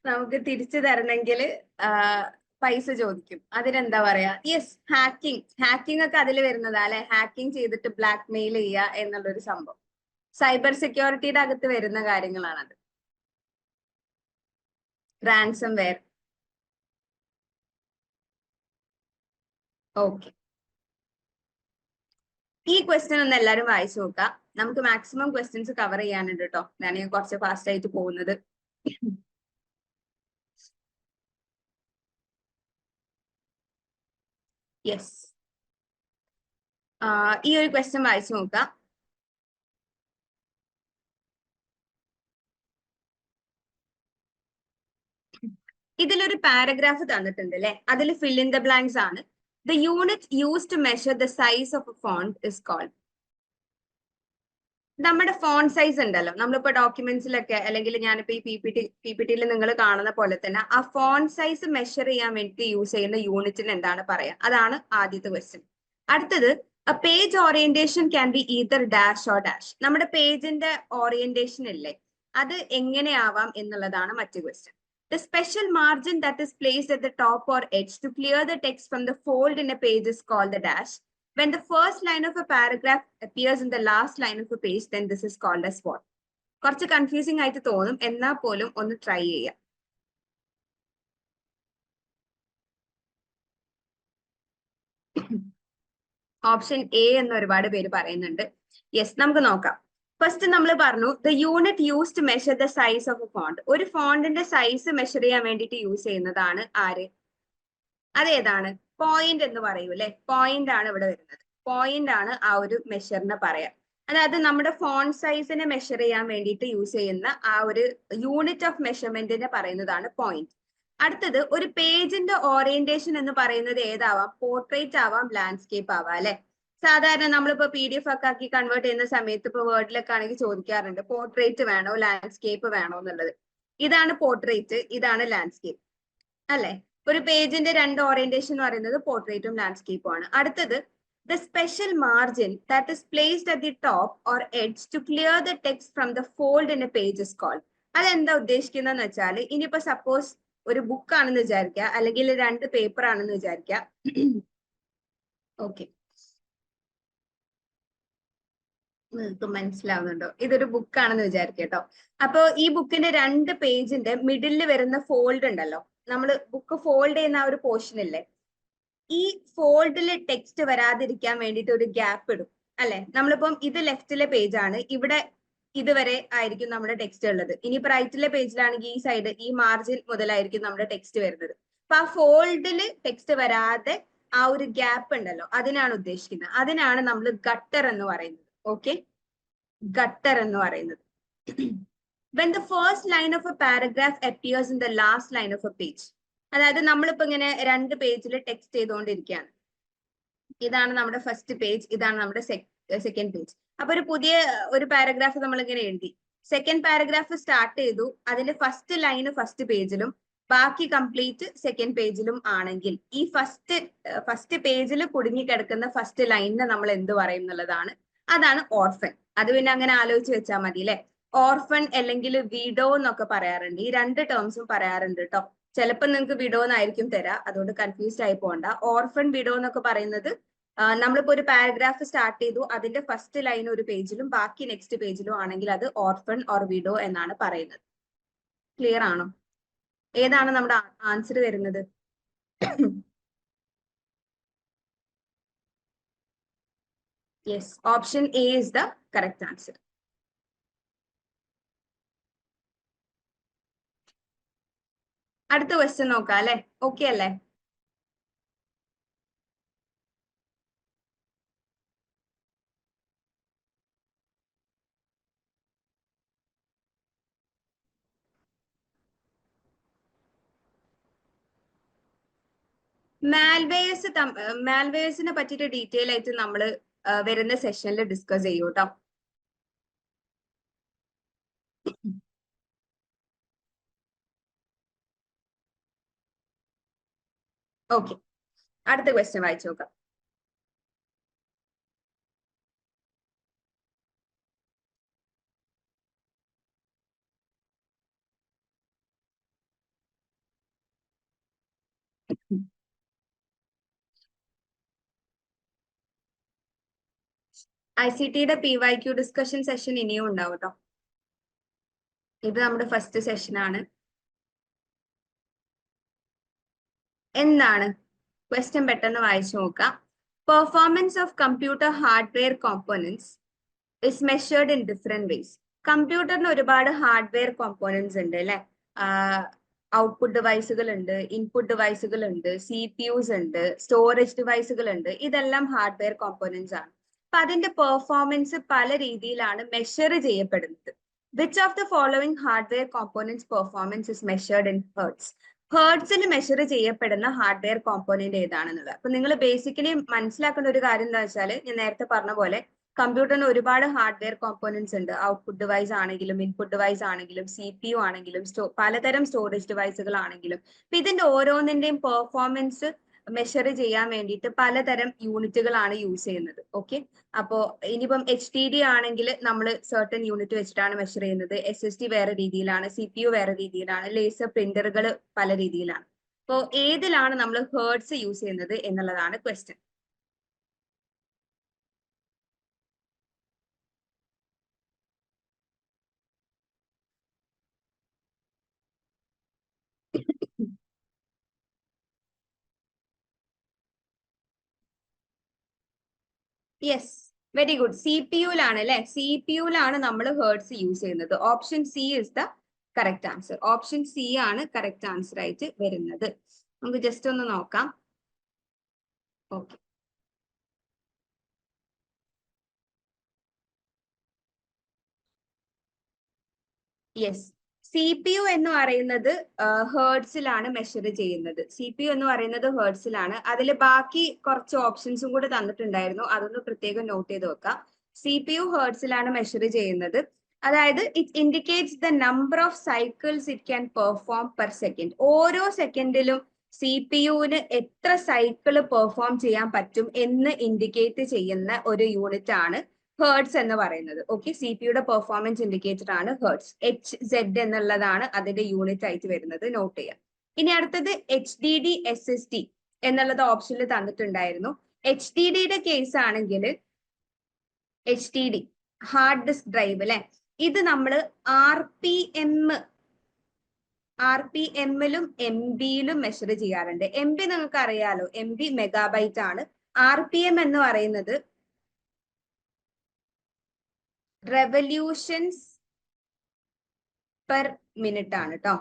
നമുക്ക് തിരിച്ചു തരണമെങ്കിൽ പൈസ ചോദിക്കും. അതിനെന്താ പറയാ? യെസ്, ഹാക്കിംഗ് ഒക്കെ അതിൽ വരുന്നതാ അല്ലെ? ഹാക്കിംഗ് ചെയ്തിട്ട് ബ്ലാക്ക് മെയിൽ ചെയ്യുക എന്നുള്ളൊരു സംഭവം സൈബർ സെക്യൂരിറ്റിയുടെ അകത്ത് വരുന്ന കാര്യങ്ങളാണത്. Ransomware. ഓക്കെ, ഈ ക്വസ്റ്റ്യൻ ഒന്ന് എല്ലാവരും വായിച്ചു നോക്കാം. നമുക്ക് മാക്സിമം ക്വസ്റ്റ്യൻസ് കവർ ചെയ്യാനുണ്ട് കേട്ടോ. ഞാൻ കുറച്ച് ഫാസ്റ്റ് ആയിട്ട് പോകുന്നത്. യെസ്, ഈ ഒരു ക്വസ്റ്റ്യൻ വായിച്ചു നോക്കാം. ഇതിലൊരു പാരഗ്രാഫ് തന്നിട്ടുണ്ട് അല്ലെ? അതിൽ ഫിൽ ഇൻ ദ ബ്ലാങ്ക്സ് ആണ്. The unit used to measure the size of a font is called. നമ്മുടെ ഫോണ്ട് സൈസ് ഉണ്ടല്ലോ, നമ്മളിപ്പോ ഡോക്യുമെന്റ്സിലൊക്കെ അല്ലെങ്കിൽ ഞാനിപ്പോ ഈ PPT-യിൽ നിങ്ങൾ കാണുന്ന പോലെ തന്നെ ആ ഫോണ്ട് സൈസ് മെഷർ ചെയ്യാൻ വേണ്ടി യൂസ് ചെയ്യുന്ന യൂണിറ്റിന് എന്താണ് പറയാ? അതാണ് ആദ്യത്തെ ക്വസ്റ്റ്യൻ. അടുത്തത്, a page orientation can be either dash or dash. നമ്മുടെ പേജിന്റെ ഓറിയന്റേഷൻ ഇല്ലേ, അത് എങ്ങനെയാവാം എന്നുള്ളതാണ് മറ്റു question. The special margin that is placed at the top or edge to clear the text from the fold in a page is called the dash. When the first line of a paragraph appears in the last line of a page, then this is called as what? കുറച്ച് confusing ആയിട്ട് തോന്നും, എന്നാൽ പോലും ഒന്ന് try ചെയ്യാം. Option A എന്ന് ഒരുപാട് പേര് പറയുന്നുണ്ട്. യെസ്, നമുക്ക് നോക്കാം. ഫസ്റ്റ് നമ്മൾ പറഞ്ഞു the unit use to measure the size of a font. ഒരു ഫോണ്ടിന്റെ സൈസ് മെഷർ ചെയ്യാൻ വേണ്ടിയിട്ട് യൂസ് ചെയ്യുന്നതാണ് ആര്? അതേതാണ്? പോയിന്റ് എന്ന് പറയൂ അല്ലെ? പോയിന്റ് ആണ് ഇവിടെ വരുന്നത്. പോയിന്റ് ആണ് ആ ഒരു മെഷറിനെ പറയാം. അതായത് നമ്മുടെ ഫോണ്ട് സൈസിനെ മെഷർ ചെയ്യാൻ വേണ്ടിയിട്ട് യൂസ് ചെയ്യുന്ന ആ ഒരു യൂണിറ്റ് ഓഫ് മെഷർമെന്റിനെ പറയുന്നതാണ് പോയിന്റ്. അടുത്തത്, ഒരു പേജിന്റെ ഓറിയന്റേഷൻ എന്ന് പറയുന്നത് ഏതാവാം? പോർട്രേറ്റ് ആവാം, ലാൻഡ്സ്കേപ്പ് ആവാം അല്ലെ? സാധാരണ നമ്മളിപ്പോ PDF ഒക്കെ ആക്കി കൺവേർട്ട് ചെയ്യുന്ന സമയത്ത് ഇപ്പൊ വേർഡിലൊക്കെ ആണെങ്കിൽ ചോദിക്കാറുണ്ട് പോർട്രേറ്റ് വേണോ ലാൻഡ്സ്കേപ്പ് വേണോ എന്നുള്ളത്. ഇതാണ് പോർട്രേറ്റ്, ഇതാണ് ലാൻഡ്സ്കേപ്പ് അല്ലെ? ഒരു പേജിന്റെ രണ്ട് ഓറിയന്റേഷൻ എന്ന് പറയുന്നത് പോർട്രേറ്റും ലാൻഡ്സ്കേപ്പും ആണ്. അടുത്തത്, the special margin that is placed at the top or edge to clear the text from the fold in a page is called. അതെന്താ ഉദ്ദേശിക്കുന്നതെന്ന് വെച്ചാൽ, ഇനിയിപ്പോ സപ്പോസ് ഒരു ബുക്ക് ആണെന്ന് വിചാരിക്കുക, അല്ലെങ്കിൽ രണ്ട് പേപ്പർ ആണെന്ന് വിചാരിക്കുക. ഓക്കെ, നിങ്ങൾക്ക് മനസ്സിലാവുന്നുണ്ടോ? ഇതൊരു ബുക്ക് ആണെന്ന് വിചാരിക്കട്ടോ. അപ്പൊ ഈ ബുക്കിന്റെ രണ്ട് പേജിന്റെ മിഡിലിൽ വരുന്ന ഫോൾഡ് ഉണ്ടല്ലോ, നമ്മൾ ബുക്ക് ഫോൾഡ് ചെയ്യുന്ന ആ ഒരു പോർഷൻ ഇല്ലേ, ഈ ഫോൾഡിൽ ടെക്സ്റ്റ് വരാതിരിക്കാൻ വേണ്ടിയിട്ട് ഒരു ഗ്യാപ്പ് ഇടും അല്ലെ? നമ്മളിപ്പം ഇത് ലെഫ്റ്റിലെ പേജ് ആണ്, ഇവിടെ ഇതുവരെ ആയിരിക്കും നമ്മുടെ ടെക്സ്റ്റ് ഉള്ളത്. ഇനിയിപ്പോ റൈറ്റിലെ പേജിലാണെങ്കിൽ ഈ സൈഡ് ഈ മാർജിൻ മുതലായിരിക്കും നമ്മുടെ ടെക്സ്റ്റ് വരുന്നത്. അപ്പൊ ആ ഫോൾഡില് ടെക്സ്റ്റ് വരാതെ ആ ഒരു ഗ്യാപ്പ് ഉണ്ടല്ലോ, അതിനാണ് ഉദ്ദേശിക്കുന്നത്. അതിനാണ് നമ്മൾ ഗട്ടർ എന്ന് പറയുന്നത്. ഓക്കെ, ഗട്ടർ എന്ന് പറയുന്നത്. when the first line of a paragraph appears in the last line of a page. അതായത് നമ്മളിപ്പോ ഇങ്ങനെ 2 പേജിൽ ടെക്സ്റ്റ് ചെയ്തുകൊണ്ടിരിക്കുകയാണ്. ഇതാണ് നമ്മുടെ ഫസ്റ്റ് പേജ്, ഇതാണ് നമ്മുടെ സെക്കൻഡ് പേജ്. അപ്പൊ ഒരു പുതിയ ഒരു പാരഗ്രാഫ് നമ്മൾ ഇങ്ങനെ എഴുതി. സെക്കൻഡ് പാരഗ്രാഫ് സ്റ്റാർട്ട് ചെയ്തു, അതിന്റെ ഫസ്റ്റ് ലൈന് ഫസ്റ്റ് പേജിലും ബാക്കി കംപ്ലീറ്റ് സെക്കൻഡ് പേജിലും ആണെങ്കിൽ ഈ ഫസ്റ്റ് പേജിൽ കുടുങ്ങിക്കിടക്കുന്ന ഫസ്റ്റ് ലൈനിനെ നമ്മൾ എന്ത് പറയും എന്നുള്ളതാണ്. അതാണ് ഓർഫൻ. അത് പിന്നെ അങ്ങനെ ആലോചിച്ച് വെച്ചാൽ മതി അല്ലെ. ഓർഫൻ അല്ലെങ്കിൽ വിഡോ എന്നൊക്കെ പറയാറുണ്ട്. ഈ 2 ടേംസും പറയാറുണ്ട് കേട്ടോ. ചിലപ്പോൾ നിങ്ങൾക്ക് വിഡോ എന്നായിരിക്കും തരാ, അതുകൊണ്ട് കൺഫ്യൂസ്ഡ് ആയി പോകണ്ട. ഓർഫൻ വിഡോ എന്നൊക്കെ പറയുന്നത് നമ്മളിപ്പോ ഒരു പാരഗ്രാഫ് സ്റ്റാർട്ട് ചെയ്തു, അതിന്റെ ഫസ്റ്റ് ലൈൻ ഒരു പേജിലും ബാക്കി നെക്സ്റ്റ് പേജിലും ആണെങ്കിൽ അത് ഓർഫൻ ഓർ വിഡോ എന്നാണ് പറയുന്നത്. ക്ലിയർ ആണോ? ഏതാണ് നമ്മുടെ ആൻസർ വരുന്നത്? Yes, option A is the correct answer. അടുത്ത ക്വസ്റ്റ്യൻ നോക്കാം അല്ലെ. ഓക്കെ അല്ലേ? മാൽവേഴ്സിനെ പറ്റിയിട്ട് ഡീറ്റെയിൽ ആയിട്ട് നമ്മൾ വരുന്ന സെഷനിൽ ഡിസ്കസ് ചെയ്യൂ കേട്ടോ. ഓക്കെ, അടുത്ത ക്വസ്റ്റ്യൻ വായിച്ചു നോക്കാം. ICTയുടെ PYQ ഡിസ്കഷൻ സെഷൻ ഇനിയും ഉണ്ടാവും കേട്ടോ. ഇത് നമ്മുടെ ഫസ്റ്റ് സെഷനാണ്. എന്താണ് ക്വസ്റ്റ്യൻ? പെട്ടെന്ന് വായിച്ചു നോക്കാം. Performance of computer hardware components is measured in different ways. കമ്പ്യൂട്ടറിന് ഒരുപാട് ഹാർഡ്വെയർ കോമ്പോണൻസ് ഉണ്ട് അല്ലെ. ഔട്ട്പുട്ട് ഡിവൈസുകൾ ഉണ്ട്, ഇൻപുട്ട് ഡിവൈസുകൾ ഉണ്ട്, CPUs ഉണ്ട്, സ്റ്റോറേജ് ഡിവൈസുകൾ ഉണ്ട്. ഇതെല്ലാം ഹാർഡ്വെയർ കോമ്പോണൻസ് ആണ്. അപ്പൊ അതിന്റെ പെർഫോമൻസ് പല രീതിയിലാണ് മെഷർ ചെയ്യപ്പെടുന്നത്. Which of the following hardware components performance is measured in hertz? ഹേർട്സിൽ മെഷർ ചെയ്യപ്പെടുന്ന ഹാർഡ്വെയർ കോമ്പോണന്റ് ഏതാണെന്നുള്ളത്. അപ്പൊ നിങ്ങൾ ബേസിക്കലി മനസ്സിലാക്കേണ്ട ഒരു കാര്യം എന്താ വെച്ചാൽ, ഞാൻ നേരത്തെ പറഞ്ഞ പോലെ കമ്പ്യൂട്ടറിന് ഒരുപാട് ഹാർഡ്വെയർ കോമ്പോണൻസ് ഉണ്ട്. ഔട്ട്പുട്ട് ഡിവൈസ് ആണെങ്കിലും ഇൻപുട്ട് ഡിവൈസ് ആണെങ്കിലും CPU ആണെങ്കിലും പലതരം സ്റ്റോറേജ് ഡിവൈസുകൾ ആണെങ്കിലും. അപ്പൊ ഇതിന്റെ ഓരോന്നിന്റെയും പെർഫോമൻസ് മെഷർ ചെയ്യാൻ വേണ്ടിയിട്ട് പലതരം യൂണിറ്റുകളാണ് യൂസ് ചെയ്യുന്നത്. ഓക്കെ, അപ്പോ ഇനിയിപ്പം HDD ആണെങ്കിൽ നമ്മൾ സർട്ടൻ യൂണിറ്റ് വെച്ചിട്ടാണ് മെഷർ ചെയ്യുന്നത്. SSD വേറെ രീതിയിലാണ്, CPU വേറെ രീതിയിലാണ്, ലേസർ പ്രിന്ററുകൾ പല രീതിയിലാണ്. അപ്പോ ഏതിലാണ് നമ്മൾ ഹേർട്സ് യൂസ് ചെയ്യുന്നത് എന്നുള്ളതാണ് ക്വസ്റ്റ്യൻ. Yes, very good. CPU-ലാണ് അല്ലെ. CPU-ലാണ് നമ്മൾ ഹേർട്സ് യൂസ് ചെയ്യുന്നത്. Option C is the correct answer. Option C ആണ് കറക്റ്റ് ആൻസർ ആയിട്ട് വരുന്നത്. നമുക്ക് ജസ്റ്റ് ഒന്ന് നോക്കാം. Okay, yes. CPU എന്ന് പറയുന്നത് ഹേർട്സിലാണ് മെഷർ ചെയ്യുന്നത്. CPU എന്ന് പറയുന്നത് ഹേർട്സിലാണ്. അതിൽ ബാക്കി കുറച്ച് ഓപ്ഷൻസും കൂടെ തന്നിട്ടുണ്ടായിരുന്നു, അതൊന്ന് പ്രത്യേകം നോട്ട് ചെയ്ത് വെക്കാം. CPU ഹേർട്സിലാണ് മെഷർ ചെയ്യുന്നത്. അതായത് it indicates the number of cycles it can perform per second. ഓരോ സെക്കൻഡിലും CPU-ന് എത്ര സൈക്കിൾ പെർഫോം ചെയ്യാൻ പറ്റും എന്ന് ഇൻഡിക്കേറ്റ് ചെയ്യുന്ന ഒരു യൂണിറ്റ് ആണ് ഹേർട്സ് എന്ന് പറയുന്നത്. ഓക്കെ, CPU-യുടെ പെർഫോമൻസ് ഇൻഡിക്കേറ്റർ ആണ് ഹേർട്സ്. HZ എന്നുള്ളതാണ് അതിന്റെ യൂണിറ്റ് ആയിട്ട് വരുന്നത്. നോട്ട് ചെയ്യാം. ഇനി അടുത്തത് HDD SSD എന്നുള്ളത് ഓപ്ഷനിൽ തന്നിട്ടുണ്ടായിരുന്നു. HDD-യുടെ കേസ് ആണെങ്കിൽ HDD ഹാർഡ് ഡിസ്ക് ഡ്രൈവ് അല്ലെ, ഇത് നമ്മൾ RPM-ലും MB-ലും മെഷർ ചെയ്യാറുണ്ട്. MB നിങ്ങൾക്ക് അറിയാലോ, MB മെഗാബൈറ്റ് ആണ്. RPM എന്ന് പറയുന്നത് റെവല്യൂഷൻസ് പെർ മിനിറ്റ് ആണ് കേട്ടോ.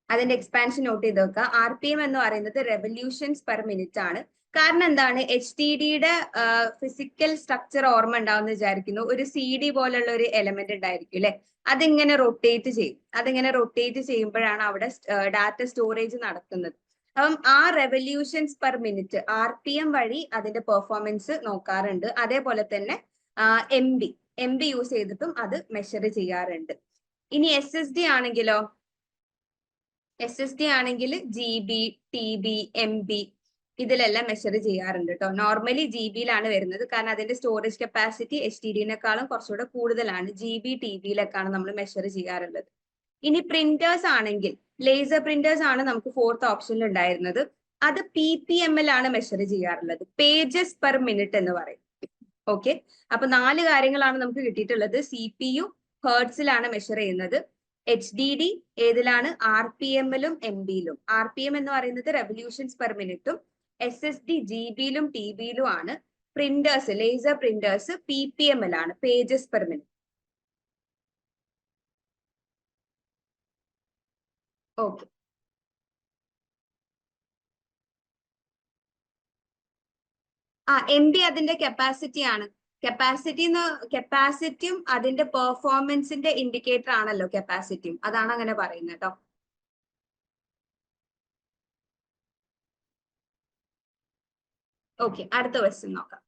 അതിന്റെ എക്സ്പാൻഷൻ നോട്ട് ചെയ്ത് വെക്കുക. RPM എന്ന് പറയുന്നത് റെവല്യൂഷൻസ് പെർ മിനിറ്റ് ആണ്. കാരണം എന്താണ്, HDDയുടെ ഫിസിക്കൽ സ്ട്രക്ചർ ഓർമ്മ ഉണ്ടാവുന്ന വിചാരിക്കുന്നു. ഒരു CD പോലുള്ള ഒരു എലമെന്റ് ഉണ്ടായിരിക്കും അല്ലെ, അതിങ്ങനെ റൊട്ടേറ്റ് ചെയ്യും. അതിങ്ങനെ റൊട്ടേറ്റ് ചെയ്യുമ്പോഴാണ് അവിടെ ഡാറ്റ സ്റ്റോറേജ് നടക്കുന്നത്. അപ്പം ആ റെവല്യൂഷൻസ് പെർ മിനിറ്റ് RPM വഴി അതിന്റെ പെർഫോമൻസ് നോക്കാറുണ്ട്. അതേപോലെ തന്നെ MB യൂസ് ചെയ്തിട്ടും അത് മെഷർ ചെയ്യാറുണ്ട്. ഇനി SSD ആണെങ്കിലോ, SSD ആണെങ്കിൽ GB, TB, MB ഇതിലെല്ലാം മെഷർ ചെയ്യാറുണ്ട് കേട്ടോ. നോർമലി GB-യിലാണ് വരുന്നത്, കാരണം അതിന്റെ സ്റ്റോറേജ് കപ്പാസിറ്റി HDD-നെക്കാളും കുറച്ചുകൂടെ കൂടുതലാണ്. GB, TB-യിലൊക്കെയാണ് നമ്മൾ മെഷർ ചെയ്യാറുള്ളത്. ഇനി പ്രിന്റേഴ്സ് ആണെങ്കിൽ, ലേസർ പ്രിന്റേഴ്സ് ആണ് നമുക്ക് 4th ഓപ്ഷനിൽ ഉണ്ടായിരുന്നത്. അത് PPM-ലാണ് മെഷർ ചെയ്യാറുള്ളത്. പേജസ് പെർ മിനിറ്റ് എന്ന് പറയും. ഓക്കെ, അപ്പൊ 4 കാര്യങ്ങളാണ് നമുക്ക് കിട്ടിയിട്ടുള്ളത്. CPU ഹേർട്സിലാണ് മെഷർ ചെയ്യുന്നത്. HDD ഏതിലാണ്, RPM-ലും MB-ലും. RPM എന്ന് പറയുന്നത് റെവല്യൂഷൻസ് പെർ മിനിറ്റും, SSD GB-ലും TB-ലും ആണ്. പ്രിന്റേഴ്സ്, ലേസർ പ്രിന്റേഴ്സ് PPM-ലാണ്, pages per minute. Okay, MB അതിന്റെ കപ്പാസിറ്റി ആണ്. കപ്പാസിറ്റിയും അതിന്റെ പെർഫോമൻസിന്റെ ഇൻഡിക്കേറ്റർ ആണല്ലോ കപ്പാസിറ്റിയും. അതാണ് അങ്ങനെ പറയുന്നത് കേട്ടോ. ഓക്കെ, അടുത്ത ക്വസ്റ്റ്യൻ നോക്കാം.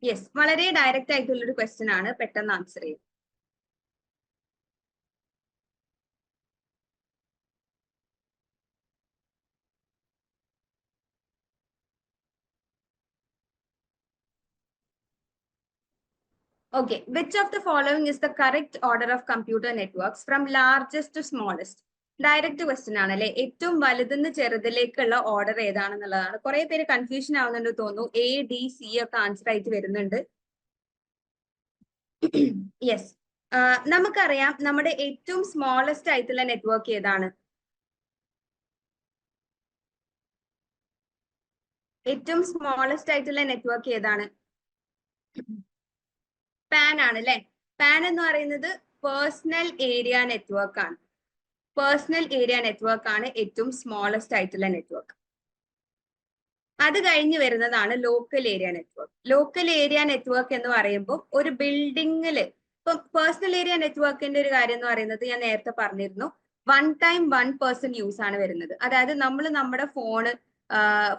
യെസ്, വളരെ ഡയറക്റ്റ് ആയിട്ടുള്ള ഒരു ക്വസ്റ്റ്യൻ ആണ്, പെട്ടെന്ന് ആൻസർ ചെയ്യും. Okay, which of the following is the correct order of computer networks from largest to smallest? Direct question ആണല്ലേ. ഏറ്റവും വലുതെന്ന് ചെറുതിലേക്കുള്ള ഓർഡർ ഏതാണെന്നുള്ളതാണ്. കുറെ പേര് കൺഫ്യൂഷൻ ആവുന്നുണ്ട് തോന്നുന്നു. ADC ഒക്കെ ആൻസർ ആയിട്ട് വരുന്നുണ്ട്. യെസ്, നമുക്കറിയാം നമ്മുടെ ഏറ്റവും സ്മോളസ്റ്റ് ആയിട്ടുള്ള നെറ്റ്വർക്ക് ഏതാണ്? ഏറ്റവും സ്മോളസ്റ്റ് ആയിട്ടുള്ള നെറ്റ്വർക്ക് ഏതാണ്? പാൻ ആണ് അല്ലെ. പാൻ എന്ന് പറയുന്നത് പേഴ്സണൽ ഏരിയ നെറ്റ്വർക്ക് ആണ്. പേഴ്സണൽ ഏരിയ നെറ്റ്വർക്ക് ആണ് ഏറ്റവും സ്മോളസ്റ്റ് ആയിട്ടുള്ള നെറ്റ്വർക്ക്. അത് കഴിഞ്ഞ് വരുന്നതാണ് local area network. Local area network എന്ന് പറയുമ്പോൾ ഒരു ബിൽഡിങ്ങില്, ഇപ്പൊ പേഴ്സണൽ ഏരിയ നെറ്റ്വർക്കിന്റെ ഒരു കാര്യം എന്ന് പറയുന്നത് ഞാൻ നേരത്തെ പറഞ്ഞിരുന്നു, 1 time 1 person യൂസ് ആണ് വരുന്നത്. അതായത് നമ്മൾ നമ്മുടെ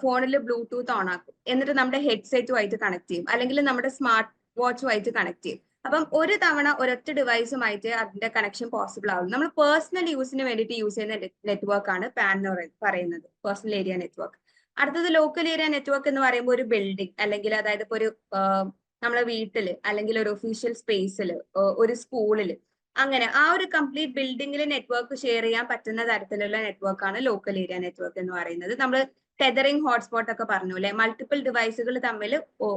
ഫോണിൽ ബ്ലൂടൂത്ത് ഓൺ ആക്കും, എന്നിട്ട് നമ്മുടെ ഹെഡ്സെറ്റുമായിട്ട് കണക്ട് ചെയ്യും, അല്ലെങ്കിൽ നമ്മുടെ സ്മാർട്ട് വാച്ചുമായിട്ട് കണക്ട് ചെയ്യും. അപ്പം ഒരു തവണ ഒരൊറ്റ ഡിവൈസുമായിട്ട് അതിന്റെ കണക്ഷൻ പോസിബിൾ ആവും. നമ്മൾ പേഴ്സണൽ യൂസിന് വേണ്ടിയിട്ട് യൂസ് ചെയ്യുന്ന നെറ്റ്വർക്ക് ആണ് പാൻ എന്ന് പറയുന്നത്, പേഴ്സണൽ ഏരിയ നെറ്റ്വർക്ക്. അടുത്തത് ലോക്കൽ ഏരിയ നെറ്റ്വർക്ക് എന്ന് പറയുമ്പോൾ ഒരു ബിൽഡിംഗ്, അല്ലെങ്കിൽ അതായത് ഇപ്പൊ ഒരു നമ്മളെ വീട്ടില്, അല്ലെങ്കിൽ ഒരു ഒഫീഷ്യൽ സ്പേസിൽ, ഒരു സ്കൂളിൽ, അങ്ങനെ ആ ഒരു കംപ്ലീറ്റ് ബിൽഡിംഗിൽ നെറ്റ്വർക്ക് ഷെയർ ചെയ്യാൻ പറ്റുന്ന തരത്തിലുള്ള നെറ്റ്വർക്ക് ആണ് ലോക്കൽ ഏരിയ നെറ്റ്വർക്ക് എന്ന് പറയുന്നത്. നമ്മൾ ടെതറിംഗ് ഹോട്ട്സ്പോട്ട് ഒക്കെ പറഞ്ഞു അല്ലെ, മൾട്ടിപ്പിൾ ഡിവൈസുകൾ തമ്മിൽ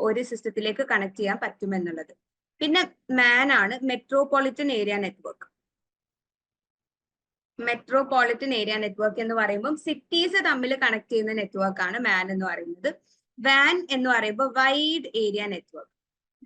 ഒരു സിസ്റ്റത്തിലേക്ക് കണക്ട് ചെയ്യാൻ പറ്റുമെന്നുള്ളത്. പിന്നെ മാൻ ആണ് metropolitan area network. Metropolitan area network എന്ന് പറയുമ്പോൾ സിറ്റീസ് തമ്മിൽ കണക്ട് ചെയ്യുന്ന നെറ്റ്വർക്ക് ആണ് മാൻ എന്ന് പറയുന്നത്. വാൻ എന്ന് പറയുമ്പോൾ wide area network.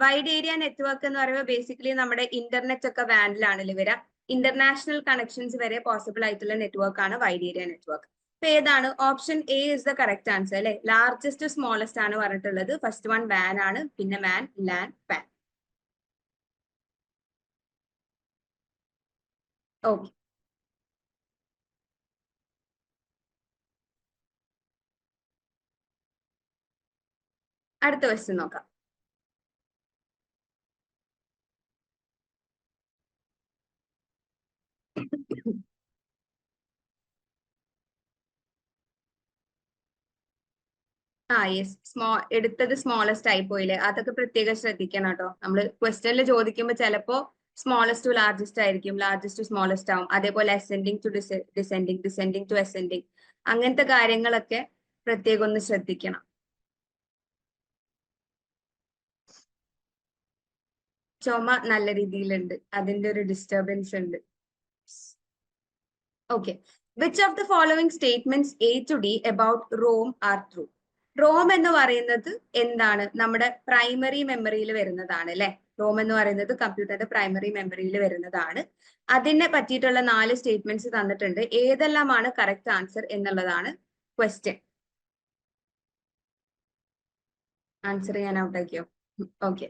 Wide area network എന്ന് പറയുമ്പോൾ ബേസിക്കലി നമ്മുടെ ഇന്റർനെറ്റ് ഒക്കെ വാനിലാണല്ലോ വരാം. ഇന്റർനാഷണൽ കണക്ഷൻസ് വരെ പോസിബിൾ ആയിട്ടുള്ള നെറ്റ്വർക്ക് ആണ് വൈഡ് ഏരിയ നെറ്റ്വർക്ക്. അപ്പൊ ഏതാണ്? Option A is the correct answer അല്ലെ. ലാർജസ്റ്റ് സ്മോളസ്റ്റ് ആണ് പറഞ്ഞിട്ടുള്ളത്. ഫസ്റ്റ് വൺ വാൻ ആണ്, പിന്നെ മാൻ, ലാൻ, പാൻ. ഓക്കെ, അടുത്ത ക്വസ്റ്റ്യൻ നോക്കാം. യെസ്, എടുത്തത് സ്മോളസ്റ്റ് ആയി പോയില്ലേ, അതൊക്കെ പ്രത്യേകം ശ്രദ്ധിക്കണം കേട്ടോ. നമ്മൾ ക്വസ്റ്റ്യനിൽ ചോദിക്കുമ്പോൾ ചിലപ്പോ സ്മോളസ്റ്റ് ടു ലാർജസ്റ്റ് ആയിരിക്കും, ലാർജസ്റ്റ് ടു സ്മോളസ്റ്റ് ആവും. അതേപോലെ ascending to descending, descending to ascending, അങ്ങനത്തെ കാര്യങ്ങളൊക്കെ പ്രത്യേകം ഒന്ന് ശ്രദ്ധിക്കണം. ചുമ നല്ല രീതിയിലുണ്ട്, അതിന്റെ ഒരു ഡിസ്റ്റർബൻസ് ഉണ്ട്. Okay, which of the following statements A to D about ROM are true? ROM എന്ന് പറയുന്നത് എന്താണ്? നമ്മുടെ പ്രൈമറി മെമ്മറിയിൽ വരുന്നതാണ് അല്ലെ. റോം എന്ന് പറയുന്നത് കമ്പ്യൂട്ടറിന്റെ പ്രൈമറി മെമ്മറിയിൽ വരുന്നതാണ്. അതിനെ പറ്റിയിട്ടുള്ള 4 സ്റ്റേറ്റ്മെന്റ്സ് തന്നിട്ടുണ്ട്. ഏതെല്ലാമാണ് കറക്റ്റ് ആൻസർ എന്നുള്ളതാണ് ക്വസ്റ്റ്യൻ. ആൻസർ ചെയ്യാൻ ഔട്ടാക്കിയോ? ഓക്കെ,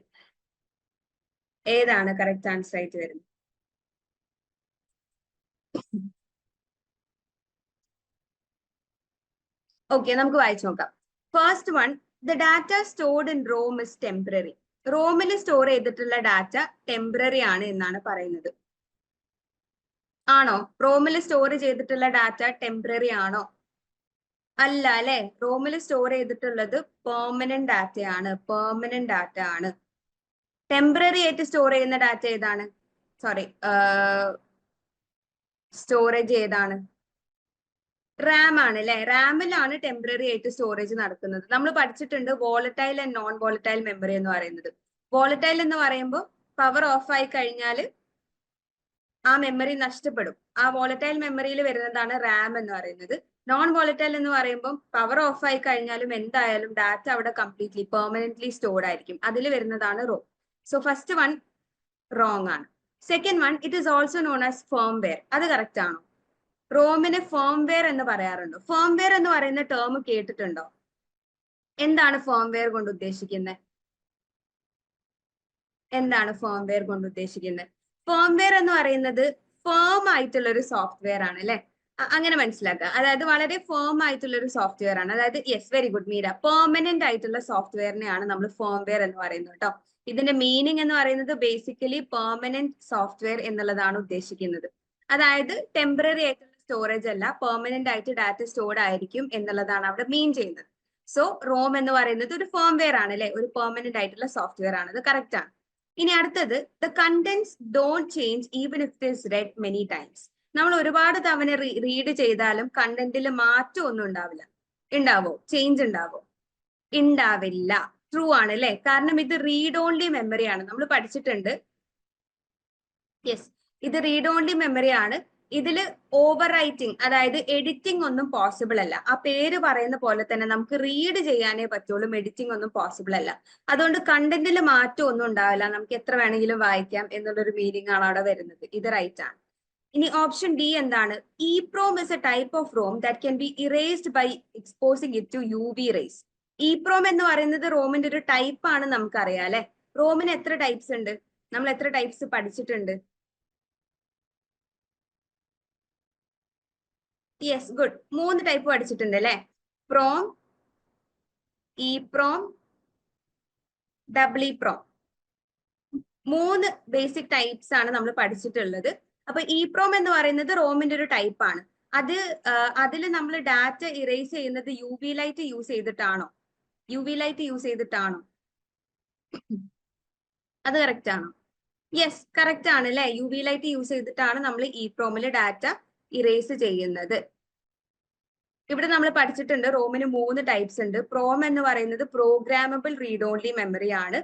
ഏതാണ് കറക്റ്റ് ആൻസർ ആയിട്ട് വരുന്നത്? ഓക്കെ, നമുക്ക് വായിച്ചു നോക്കാം. First one, the data stored in ROM is temporary. റോമിൽ സ്റ്റോർ ചെയ്തിട്ടുള്ള ഡാറ്റ ടെമ്പററി ആണ് എന്നാണ് പറയുന്നത്. ആണോ? റോമിൽ സ്റ്റോർ ചെയ്തിട്ടുള്ള ഡാറ്റ ടെമ്പററി ആണോ? അല്ല അല്ലെ. റോമിൽ സ്റ്റോർ ചെയ്തിട്ടുള്ളത് പെർമനന്റ് ഡാറ്റയാണ്. പെർമനന്റ് ഡാറ്റ ആണ്. ടെമ്പററി ആയിട്ട് സ്റ്റോർ ചെയ്യുന്ന ഡാറ്റ ഏതാണ്? സോറി, സ്റ്റോറേജ് ഏതാണ്? റാം ആണ് അല്ലെ. റാമിലാണ് ടെമ്പററി ആയിട്ട് സ്റ്റോറേജ് നടക്കുന്നത്. നമ്മൾ പഠിച്ചിട്ടുണ്ട് volatile and non volatile memory എന്ന് പറയുന്നത്. വോളറ്റൈൽ എന്ന് പറയുമ്പോൾ പവർ ഓഫ് ആയി കഴിഞ്ഞാൽ ആ മെമ്മറി നഷ്ടപ്പെടും. ആ വോളറ്റൈൽ മെമ്മറിയിൽ വരുന്നതാണ് റാം എന്ന് പറയുന്നത്. നോൺ വോളറ്റൈൽ എന്ന് പറയുമ്പോൾ പവർ ഓഫ് ആയി കഴിഞ്ഞാലും എന്തായാലും ഡാറ്റ അവിടെ കംപ്ലീറ്റ്ലി പെർമനന്റ്ലി സ്റ്റോർഡ് ആയിരിക്കും. അതിൽ വരുന്നതാണ് ROM. So first one wrong ആണ്. Second one, it is also known as firmware. അത് കറക്റ്റ് ആണോ? റോമിനെ ഫേംവെയർ എന്ന് പറയാറുണ്ടോ? ഫേംവെയർ എന്ന് പറയുന്ന ടേം കേട്ടിട്ടുണ്ടോ? എന്താണ് ഫേംവെയർ കൊണ്ട് ഉദ്ദേശിക്കുന്നത്? എന്താണ് ഫേംവെയർ കൊണ്ട് ഉദ്ദേശിക്കുന്നത്? ഫേംവെയർ എന്ന് പറയുന്നത് ഫേം ആയിട്ടുള്ള ഒരു സോഫ്റ്റ്വെയർ ആണ് അല്ലെ. അങ്ങനെ മനസ്സിലാക്കുക. അതായത് വളരെ ഫേം ആയിട്ടുള്ള ഒരു സോഫ്റ്റ്വെയർ ആണ്. അതായത് yes, very good Meera, permanent ആയിട്ടുള്ള സോഫ്റ്റ്വെയറിനെയാണ് നമ്മൾ ഫേംവെയർ എന്ന് പറയുന്നത് കേട്ടോ. ഇതിന്റെ മീനിങ് എന്ന് പറയുന്നത് ബേസിക്കലി പെർമനന്റ് സോഫ്റ്റ്വെയർ എന്നുള്ളതാണ് ഉദ്ദേശിക്കുന്നത്. അതായത് ടെമ്പററി ആയിട്ടുള്ള സ്റ്റോറേജ് അല്ല, പെർമനന്റ് ആയിട്ട് ഡാറ്റ സ്റ്റോർഡ് ആയിരിക്കും എന്നുള്ളതാണ് അവിടെ മീൻ ചെയ്യുന്നത്. സോ റോം എന്ന് പറയുന്നത് ഒരു ഫേംവെയർ ആണ് അല്ലെ, ഒരു പെർമനന്റ് ആയിട്ടുള്ള സോഫ്റ്റ്വെയർ ആണ്. അത് കറക്റ്റ് ആണ്. ഇനി അടുത്തത്, the contents don't change even if it is red many times. നമ്മൾ ഒരുപാട് തവണ റീഡ് ചെയ്താലും കണ്ടന്റിൽ മാറ്റം ഒന്നും ഉണ്ടാവില്ല. ഉണ്ടാവോ? ചേഞ്ച് ഉണ്ടാവോ? ഉണ്ടാവില്ല. ട്രൂ ആണ് അല്ലെ. കാരണം ഇത് റീഡ് ഓൺലി മെമ്മറി ആണ്. നമ്മൾ പഠിച്ചിട്ടുണ്ട്. യെസ്, ഇത് റീഡ് ഓൺലി മെമ്മറി ആണ്. ഇതിൽ ഓവർ റൈറ്റിംഗ്, അതായത് എഡിറ്റിംഗ് ഒന്നും പോസിബിൾ അല്ല. ആ പേര് പറയുന്ന പോലെ തന്നെ നമുക്ക് റീഡ് ചെയ്യാനേ പറ്റുള്ളൂ, എഡിറ്റിംഗ് ഒന്നും പോസിബിൾ അല്ല. അതുകൊണ്ട് കണ്ടന്റിൽ മാറ്റം ഒന്നും ഉണ്ടാവില്ല, നമുക്ക് എത്ര വേണമെങ്കിലും വായിക്കാം എന്നുള്ളൊരു മീനിങ് ആണ് അവിടെ വരുന്നത്. ഇത് റൈറ്റ് ആണ്. ഇനി ഓപ്ഷൻ ഡി എന്താണ്? EEPROM is a type of ROM that can be erased by exposing it to UV rays. EEPROM എന്ന് പറയുന്നത് റോമിന്റെ ഒരു ടൈപ്പ് ആണ്, നമുക്കറിയാം അല്ലെ. റോമിന് എത്ര ടൈപ്സ് ഉണ്ട്? നമ്മൾ എത്ര ടൈപ്സ് പഠിച്ചിട്ടുണ്ട്? Yes, good. 3 ടൈപ്പ് പഠിച്ചിട്ടുണ്ട് അല്ലെ. PROM, EEPROM, EEPROM. 3 basic types ആണ് നമ്മൾ പഠിച്ചിട്ടുള്ളത്. അപ്പൊ EEPROM എന്ന് പറയുന്നത് റോമിന്റെ ഒരു ടൈപ്പ് ആണ്. അതിൽ നമ്മൾ ഡാറ്റ ഇറേസ് ചെയ്യുന്നത് UV ലൈറ്റ് യൂസ് ചെയ്തിട്ടാണോ? UV ലൈറ്റ് യൂസ് ചെയ്തിട്ടാണോ? അത് കറക്റ്റ് ആണോ? യെസ്, കറക്റ്റ് ആണ് അല്ലെ. UV ലൈറ്റ് യൂസ് ചെയ്തിട്ടാണ് നമ്മൾ EEPROMൽ ഡാറ്റ ഇറേസ് ചെയ്യുന്നത്. ഇവിടെ നമ്മൾ പഠിച്ചിട്ടുണ്ട് റോമിന് 3 ടൈപ്സ് ഉണ്ട്. പ്രോം എന്ന് പറയുന്നത് പ്രോഗ്രാമബിൾ റീഡ് ഓൺലി മെമ്മറി ആണ്.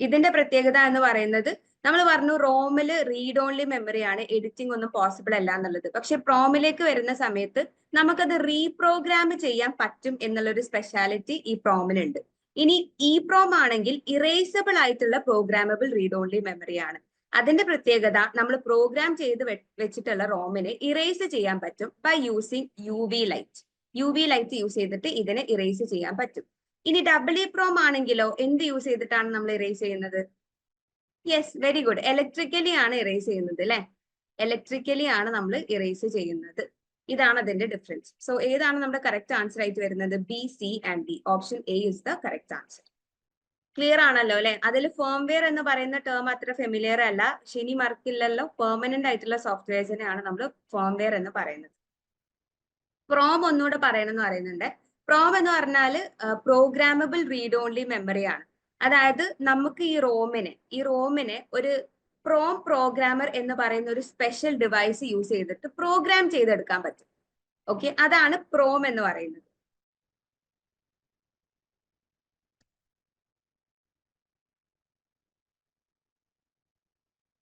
ഇതിന്റെ പ്രത്യേകത എന്ന് പറയുന്നത്, നമ്മൾ പറഞ്ഞു റോമിൽ റീഡ് ഓൺലി മെമ്മറി ആണ്, എഡിറ്റിംഗ് ഒന്നും പോസിബിൾ അല്ല എന്നുള്ളത്. പക്ഷെ പ്രോമിലേക്ക് വരുന്ന സമയത്ത് നമുക്കത് റീപ്രോഗ്രാം ചെയ്യാൻ പറ്റും എന്നുള്ളൊരു സ്പെഷ്യാലിറ്റി ഈ പ്രോമിനുണ്ട്. ഇനി EEPROM ആണെങ്കിൽ ഇറേസബിൾ ആയിട്ടുള്ള പ്രോഗ്രാമബിൾ റീഡ് ഓൺലി മെമ്മറി ആണ്. അതിന്റെ പ്രത്യേകത, നമ്മൾ പ്രോഗ്രാം ചെയ്ത് വെച്ചിട്ടുള്ള റോമിനെ ഇറേസ് ചെയ്യാൻ പറ്റും by using UV light. UV light use ചെയ്തിട്ട് ഇതിനെ ഇറേസ് ചെയ്യാൻ പറ്റും. ഇനി EEPROM ആണെങ്കിലോ എന്ത് യൂസ് ചെയ്തിട്ടാണ് നമ്മൾ ഇറേസ് ചെയ്യുന്നത്? Yes, very good. ഇലക്ട്രിക്കലി ആണ് ഇറേസ് ചെയ്യുന്നത് അല്ലെ. ഇലക്ട്രിക്കലി ആണ് നമ്മൾ ഇറേസ് ചെയ്യുന്നത്. ഇതാണ് അതിന്റെ ഡിഫറൻസ്. സോ ഏതാണ് നമ്മുടെ കറക്റ്റ് ആൻസർ ആയിട്ട് വരുന്നത്? B, C and D. Option A is the correct answer. Clear ആണല്ലോ അല്ലെ. അതിൽ ഫേംവെയർ എന്ന് പറയുന്ന ടേം അത്ര ഫെമിലിയർ അല്ല. ശനി മറക്കില്ലല്ലോ. പെർമനന്റ് ആയിട്ടുള്ള സോഫ്റ്റ്വെയർസിനെയാണ് നമ്മൾ ഫേംവെയർ എന്ന് പറയുന്നത്. പ്രോം ഒന്നുകൂടെ പറയണമെന്ന് പറയുന്നുണ്ട്. പ്രോം എന്ന് പറഞ്ഞാൽ പ്രോഗ്രാമബിൾ റീഡ് ഓൺലി മെമ്മറി ആണ്. അതായത് നമുക്ക് ഈ റോമിനെ ഒരു പ്രോം പ്രോഗ്രാമർ എന്ന് പറയുന്ന ഒരു സ്പെഷ്യൽ ഡിവൈസ് യൂസ് ചെയ്തിട്ട് പ്രോഗ്രാം ചെയ്തെടുക്കാൻ പറ്റും. ഓക്കെ, അതാണ് പ്രോം എന്ന് പറയുന്നത്.